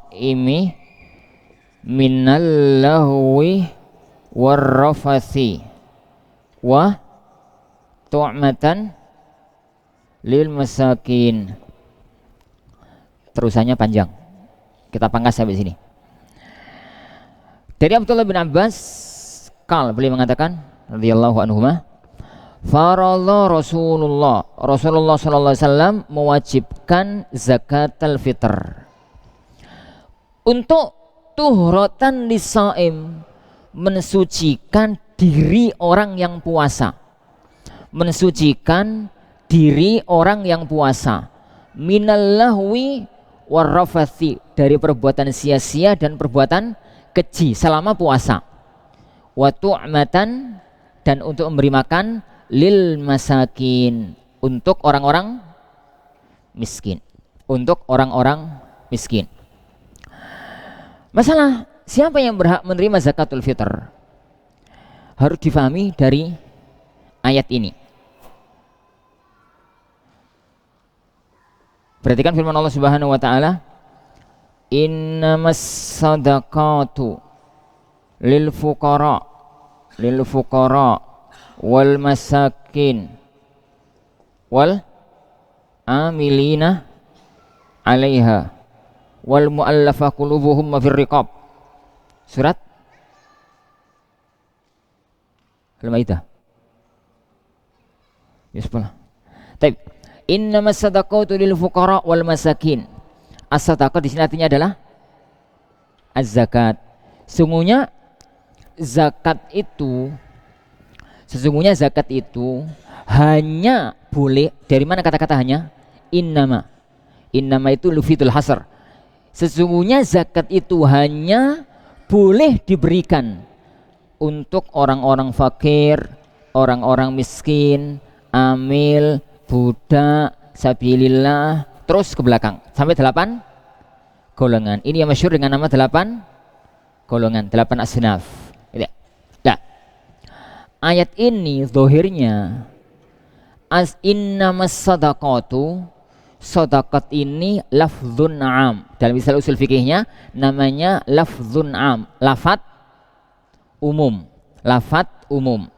minal lahwi warrafathi wa tu'matan lil masakin. Terusannya panjang, kita pangkas sampai sini. Dari Abdullah bin Abbas beliau mengatakan radhiyallahu anhuma, farallah Rasulullah sallallahu alaihi wasallam mewajibkan zakatul fitr untuk tuhratan lisaim, mensucikan diri orang yang puasa, mensucikan diri orang yang puasa, minal lahwi warrafathi, dari perbuatan sia-sia dan perbuatan keji selama puasa, wa tu'matan, dan untuk memberi makan, lil masakin, untuk orang-orang miskin, untuk orang-orang miskin. Masalah siapa yang berhak menerima zakatul fitr harus difahami dari ayat ini. Perhatikan firman Allah Subhanahu wa taala, innamas sadaqatu lil fuqara wal masakin wal amilina 'alaiha wal mu'allafah qulubuhum fir riqab. Surat Al-Maidah. Bismillah. Baik. Innamas sadaqatu lil fuqara wal masakin. As-sadaqah di sini artinya adalah az-zakat. Sesungguhnya zakat itu hanya boleh, dari mana kata-kata hanya? Innama itu lufitul hasr. Sesungguhnya zakat itu hanya boleh diberikan untuk orang-orang fakir, orang-orang miskin, amil, budak, sabilillah, terus ke belakang sampai 8 golongan. Ini yang masyhur dengan nama 8 golongan, 8 asnaf. Nah, ayat ini zahirnya innamas sadaqatu, sadaqat ini lafzun am. Dalam istilah usul fikihnya namanya lafzun am, lafat umum. Lafat umum.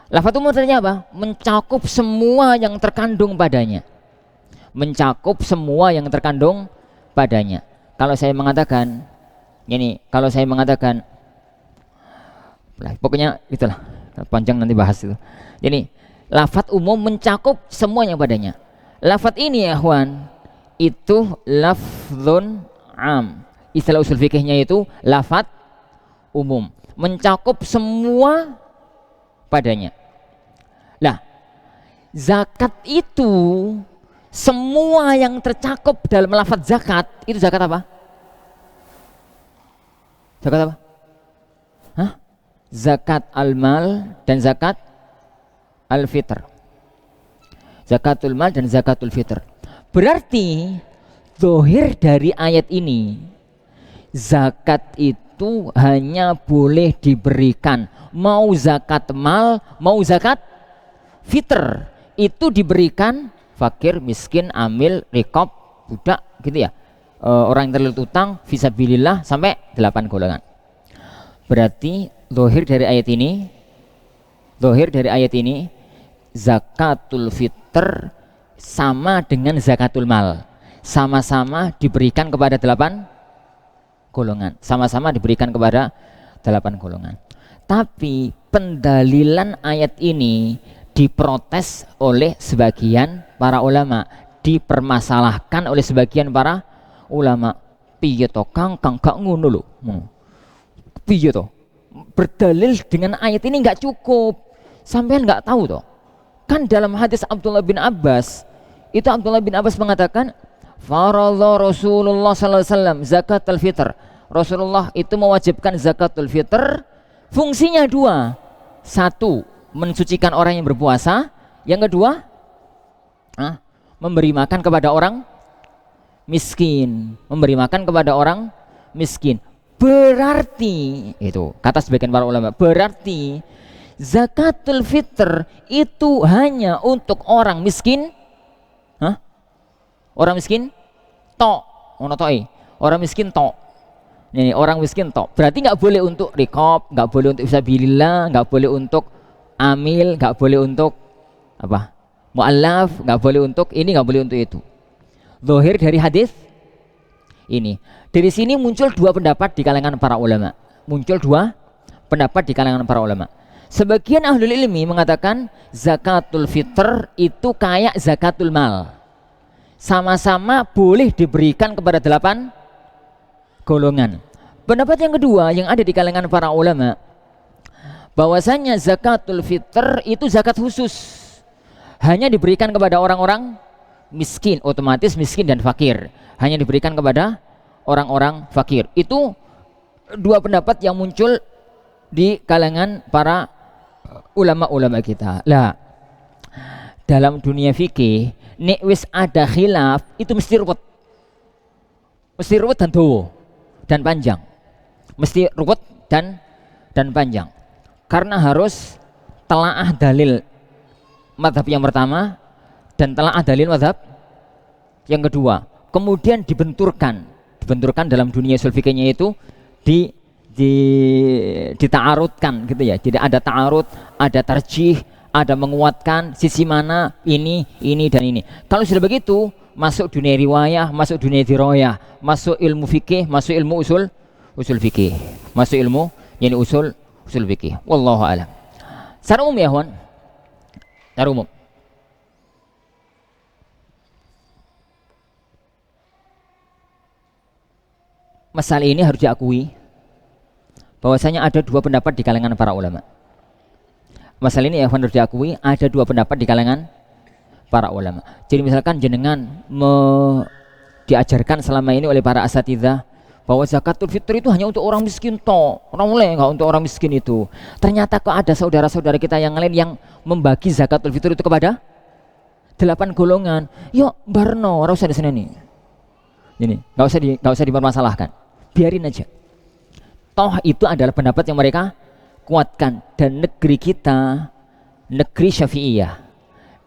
Lafat umum artinya apa? Mencakup semua yang terkandung padanya. Mencakup semua yang terkandung padanya. Kalau saya mengatakan pokoknya itulah, panjang nanti bahas itu. Jadi lafat umum mencakup semuanya padanya. Lafat ini ya ikhwan, itu lafzun am. Istilah usul fikihnya itu lafat umum, mencakup semua padanya. Lah, zakat itu semua yang tercakup dalam lafaz zakat itu zakat apa? Zakat apa? Hah? Zakat al-mal dan zakat al-fitr. Zakatul mal dan zakatul fitr. Berarti zahir dari ayat ini, zakat itu hanya boleh diberikan, mau zakat mal, mau zakat fitr, itu diberikan fakir, miskin, amil, riqab, budak, gitu ya, orang yang terlilit utang, fisabilillah, sampai 8 golongan. Berarti zahir dari ayat ini zakatul fitr sama dengan zakatul mal, sama-sama diberikan kepada 8 golongan, sama-sama diberikan kepada 8 golongan. Tapi pendalilan ayat ini diprotes oleh sebagian para ulama, dipermasalahkan oleh sebagian para ulama. Piye to Kang gak ngono lho. Piye to? Berdalil dengan ayat ini nggak cukup. Sampean nggak tahu toh? Kan dalam hadis Abdullah bin Abbas, itu Abdullah bin Abbas mengatakan, farallah Rasulullah sallallahu alaihi wasallam zakatul fitr. Rasulullah itu mewajibkan zakatul fitr. Fungsinya 2. 1, mensucikan orang yang berpuasa. Yang kedua, memberi makan kepada orang miskin. Memberi makan kepada orang miskin. Berarti, itu kata sebagian para ulama, berarti Zakatul fitr itu hanya untuk orang miskin. Hah? Orang miskin tok, orang miskin tok. Ini orang miskin tok. Berarti nggak boleh untuk rikob, nggak boleh untuk fisabilillah, nggak boleh untuk amil, nggak boleh untuk apa? Mu'allaf, nggak boleh untuk ini, nggak boleh untuk itu. Zahir dari hadis ini. Dari sini muncul dua pendapat di kalangan para ulama. Sebagian ahlul ilmi mengatakan zakatul fitr itu kayak zakatul mal. Sama-sama boleh diberikan kepada 8 golongan. Pendapat yang kedua yang ada di kalangan para ulama, bahwasanya zakatul fitr itu zakat khusus, hanya diberikan kepada orang-orang miskin, otomatis miskin dan fakir, hanya diberikan kepada orang-orang fakir. Itu dua pendapat yang muncul di kalangan para ulama-ulama kita. Lah, dalam dunia fikih nek wis ada khilaf itu mesti ruwet dan dawa dan panjang, mesti ruwet dan panjang, karena harus telaah dalil mazhab yang pertama dan telaah dalil mazhab yang kedua, kemudian dibenturkan dalam dunia usul fikihnya itu dita'arudkan gitu ya. Jadi ada ta'arud, ada tarjih, ada menguatkan sisi mana ini dan ini. Kalau sudah begitu, masuk dunia riwayah, masuk dunia dirayah, masuk ilmu fikih, masuk ilmu usul fikih, masuk ilmu yani usul fikih. Wallahu a'lam. Secara umum ya, Wan. Secara umum. Masalah ini harus diakui bahwasanya ada dua pendapat di kalangan para ulama. Masalah ini ya harus diakui ada dua pendapat di kalangan para ulama. Jadi misalkan jenengan diajarkan selama ini oleh para asatidzah bahwa zakatul fitr itu hanya untuk orang miskin toh, orang mulai enggak untuk orang miskin itu. Ternyata kok ada saudara-saudara kita yang lain yang membagi zakatul fitr itu kepada 8 golongan. Yuk barno, ora usah diseneni. Ini enggak usah dipermasalahkan. Biarin aja. Toh itu adalah pendapat yang mereka kuatkan, dan negeri kita negeri Syafi'iyah,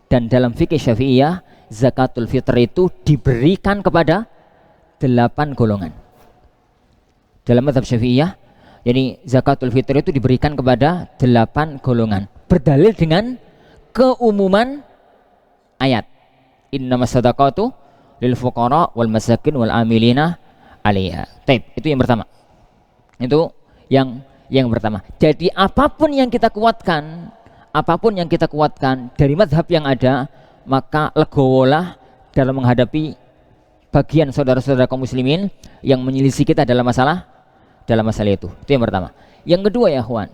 dan dalam fikih Syafi'iyah zakatul fitr itu diberikan kepada 8 golongan. Dalam mazhab Syafi'iyah, jadi zakatul fitr itu diberikan kepada 8 golongan, berdalil dengan keumuman ayat innamas shadaqatu lil fuqara wal masakin wal amilina 'alaiha. Itu yang pertama. Itu yang pertama. Jadi apapun yang kita kuatkan dari mazhab yang ada, maka legowolah dalam menghadapi bagian saudara-saudara kaum muslimin yang menyelisih kita dalam masalah itu. Itu yang pertama. Yang kedua ya ikhwan,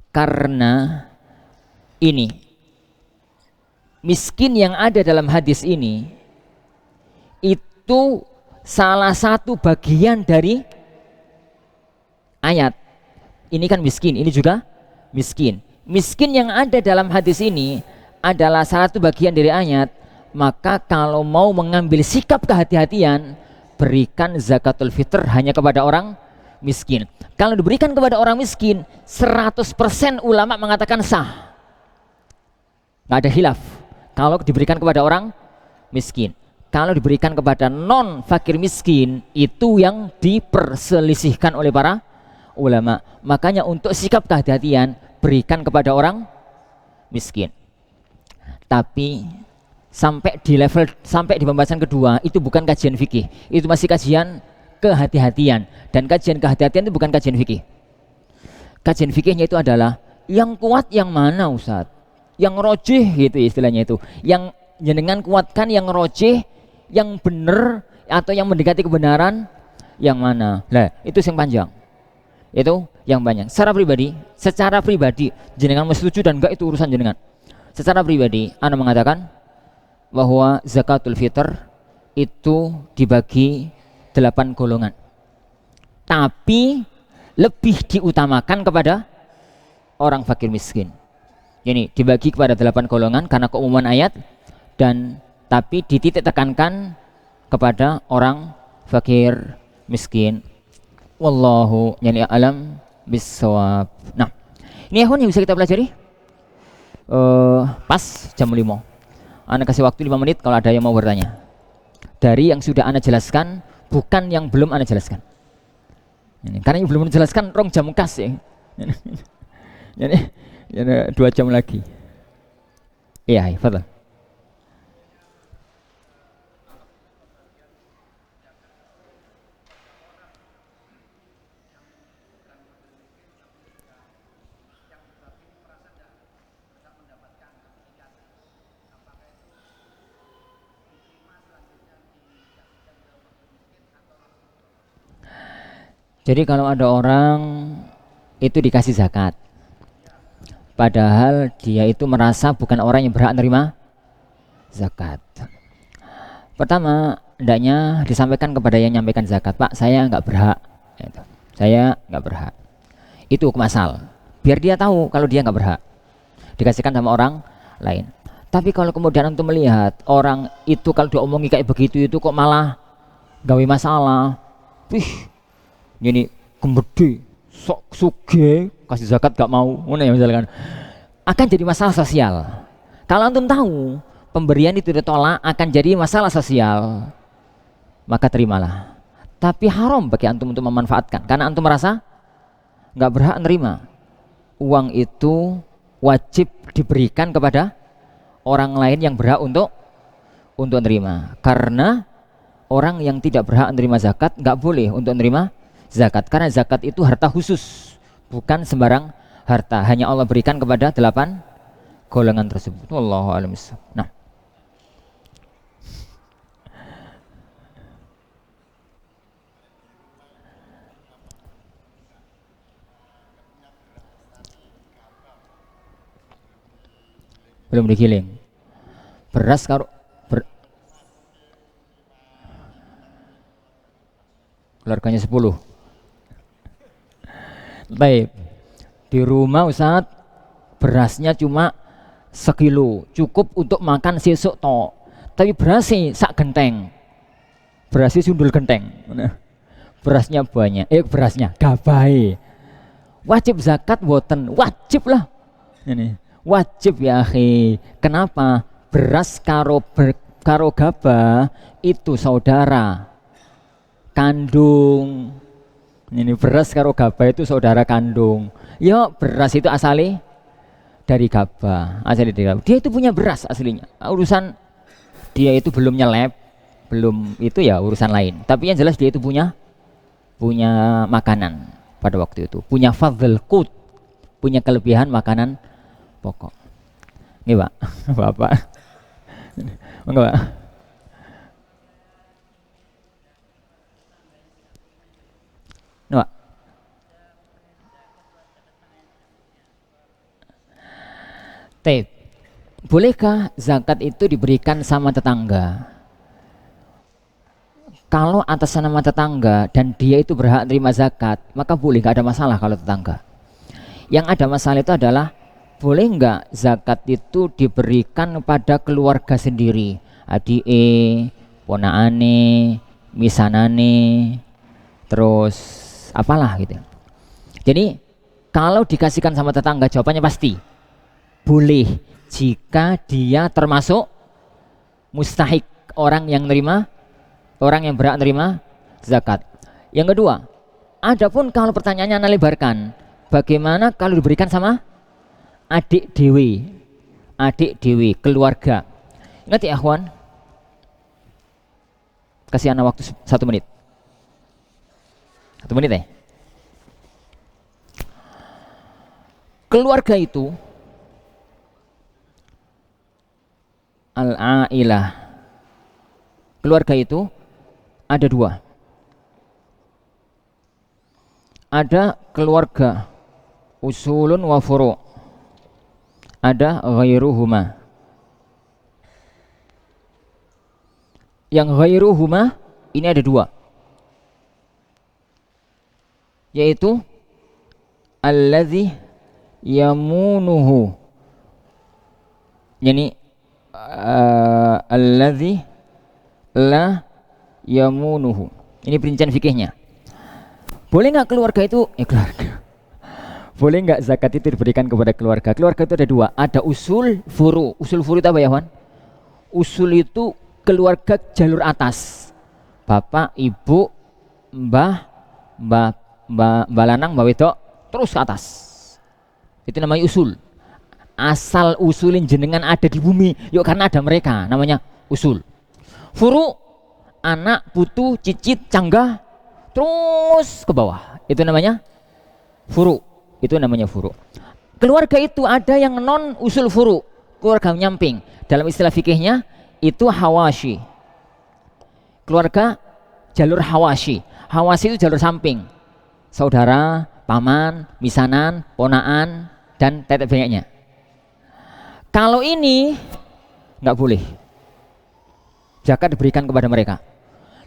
karena ini miskin yang ada dalam hadis ini itu salah satu bagian dari ayat. Ini kan miskin, ini juga miskin. Miskin yang ada dalam hadis ini adalah salah satu bagian dari ayat. Maka kalau mau mengambil sikap kehati-hatian, berikan zakatul fitr hanya kepada orang miskin. Kalau diberikan kepada orang miskin, 100% ulama mengatakan sah, nggak ada khilaf kalau diberikan kepada orang miskin. Kalau diberikan kepada non fakir miskin, itu yang diperselisihkan oleh para ulama. Makanya untuk sikap kehati-hatian, berikan kepada orang miskin. Tapi sampai di pembahasan kedua itu bukan kajian fikih, itu masih kajian kehati-hatian. Dan kajian kehati-hatian itu bukan kajian fikih. Kajian fikihnya itu adalah yang kuat yang mana Ustadz, yang rojih gitu istilahnya itu, yang jenengan kuatkan yang rojih, yang benar atau yang mendekati kebenaran yang mana. Lah itu yang panjang, itu yang banyak. Secara pribadi jenengan mau setuju dan enggak itu urusan jenengan. Secara pribadi ana mengatakan bahwa zakatul fitr itu dibagi 8 golongan, tapi lebih diutamakan kepada orang fakir miskin. Ini dibagi kepada 8 golongan karena keumuman ayat, dan tapi dititik tekankan kepada orang fakir miskin. Wallahu yani alam bisawab. Nah, ini ikhwan yang bisa kita pelajari. Pas jam 5. Ana kasih waktu 5 menit kalau ada yang mau bertanya. Dari yang sudah ana jelaskan, bukan yang belum ana jelaskan. Ini, karena yang belum menjelaskan rong jam kas ya. Jadi 2 jam lagi. Iya, fadhal. Jadi kalau ada orang itu dikasih zakat, padahal dia itu merasa bukan orang yang berhak menerima zakat. Pertama, hendaknya disampaikan kepada yang nyampaikan zakat, Pak, saya nggak berhak. Gitu. Saya nggak berhak. Itu hukum asal. Biar dia tahu kalau dia nggak berhak. Dikasihkan sama orang lain. Tapi kalau kemudian untuk melihat orang itu kalau diomongi kayak begitu itu kok malah gawe masalah. Ini kemede, sok suge, kasih zakat gak mau, mana ya misalkan, akan jadi masalah sosial. Kalau antum tahu pemberian itu ditolak akan jadi masalah sosial, maka terimalah. Tapi haram bagi antum untuk memanfaatkan, karena antum merasa nggak berhak menerima. Uang itu wajib diberikan kepada orang lain yang berhak untuk menerima. Karena orang yang tidak berhak menerima zakat nggak boleh untuk menerima zakat, karena zakat itu harta khusus, bukan sembarang harta, hanya Allah berikan kepada 8 golongan tersebut. Wallahu a'lam. Nah, belum digiling beras karo keluarganya 10. Baik, di rumah Ustaz berasnya cuma sekilo, cukup untuk makan sesuk to. Tapi berasnya sak genteng, berasnya sundul genteng. Berasnya banyak, berasnya gabai. Wajib zakat boten, wajib lah. Ini wajib ya akhi. Kenapa? Beras karo gabah itu saudara kandung. Ini beras karo gabah itu saudara kandung. Ya beras itu asalnya dari gabah, asalnya dari gabah. Dia itu punya beras aslinya. Urusan dia itu belum nyelep, belum itu ya urusan lain. Tapi yang jelas dia itu punya makanan pada waktu itu, punya fadl qut, punya kelebihan makanan pokok. Ini Pak, Bapak. Enggak Pak. Nah, bolehkah zakat itu diberikan sama tetangga? Kalau atas nama tetangga dan dia itu berhak terima zakat, maka boleh, nggak ada masalah kalau tetangga. Yang ada masalah itu adalah boleh nggak zakat itu diberikan pada keluarga sendiri, adik, ponaane, misanane, terus apalah gitu. Jadi kalau dikasihkan sama tetangga, jawabannya pasti boleh jika dia termasuk mustahik, orang yang berhak nerima zakat. Yang kedua, adapun kalau pertanyaannya anda lebarkan, bagaimana kalau diberikan sama adik dewi, keluarga? Ingat ya akhwan, kasih anda waktu 1 menit. 1 menit ya. Keluarga itu al-ailah. Keluarga itu ada 2. Ada keluarga usulun wa furu', ada ghairuhuma. Yang ghairuhuma ini ada 2, yaitu allazi yamunuhu, yani allazi la yamunuhu. Ini perincian fikihnya. Boleh nggak keluarga itu keluarga Boleh nggak zakat itu diberikan kepada keluarga? Keluarga itu ada dua, ada usul, furu. Usul furu itu apa ya, Wan? Usul itu keluarga jalur atas, bapak, ibu, mbah, mbah lanang, mbah wedok, terus ke atas. Itu namanya usul. Asal usulin jenengan ada di bumi, yuk karena ada mereka, namanya usul. Furu, anak, putu, cicit, canggah, terus ke bawah. Itu namanya furu. Itu namanya furu. Keluarga itu ada yang non usul furu, keluarga nyamping. Dalam istilah fikihnya itu hawashi. Keluarga jalur hawashi. Hawashi itu jalur samping. Saudara, paman, misanan, ponaan, dan tetek bengeknya. Kalau ini nggak boleh. Zakat diberikan kepada mereka.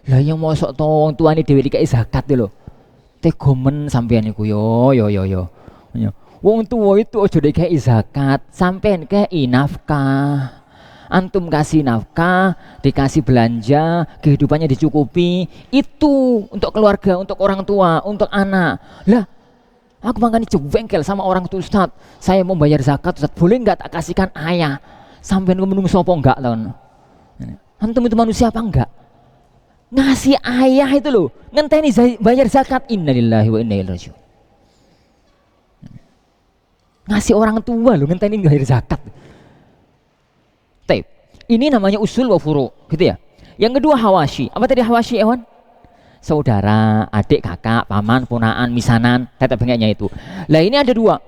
Lah yang mosok to wong tuane dhewe dikai zakat lho. Tegomen sampean iku yo. Wong tua itu ojo dikai zakat, sampean kei nafkah. Antum kasih nafkah, dikasih belanja, kehidupannya dicukupi. Itu untuk keluarga, untuk orang tua, untuk anak. Lah, aku makanya jengkel sama orang tua, Ustaz. Saya mau bayar zakat, Ustaz. Boleh nggak tak kasihkan ayah? Sampean menunggu sopo enggak tahun? Antum itu manusia apa enggak? Ngasih ayah itu loh, ngenteni bayar zakat. Innalillahi wa inna ilaihi raji'un. Ngasih orang tua loh, ngenteni bayar zakat. Taib. Ini namanya usul wa furu, gitu ya. Yang kedua hawashi. Apa tadi hawashi, Ewan? Saudara, adik, kakak, paman, ponaan, misanan, tetek bengeknya itu. Lah ini ada dua.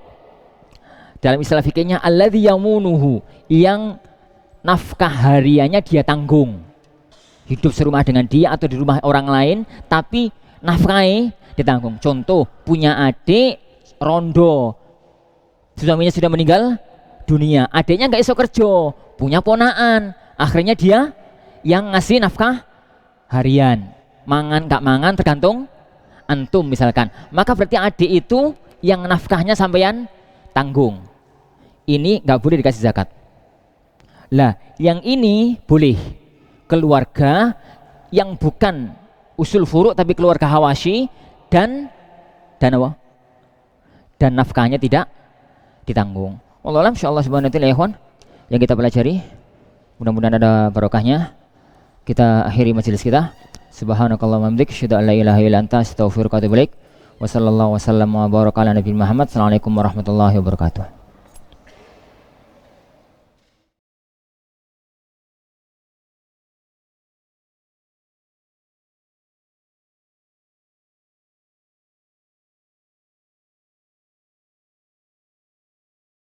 Dalam istilah fikihnya alladzi yamunuhu, yang nafkah hariannya dia tanggung. Hidup serumah dengan dia atau di rumah orang lain, tapi nafkahnya ditanggung. Contoh, punya adik rondo, suaminya sudah meninggal dunia, adiknya nggak iso kerja, punya ponaan, akhirnya dia yang ngasih nafkah harian. Mangan gak mangan tergantung antum misalkan, maka berarti adik itu yang nafkahnya sampean tanggung. Ini nggak boleh dikasih zakat. Lah yang ini boleh. Keluarga yang bukan usul furu tapi keluarga hawashi dan apa? Dan nafkahnya tidak ditanggung. Wallahu a'lam, insyaallah subhanahu wa ta'ala yang kita pelajari mudah-mudahan ada barokahnya. Kita akhiri majelis kita. Subhanakallahumma wa bihamdika asyhadu an la ilaha illa anta astaghfiruka wa atubu ilaik. Wa sallallahu wasallam wa baraka ala nabiyina Muhammad. Assalamualaikum warahmatullahi wabarakatuh.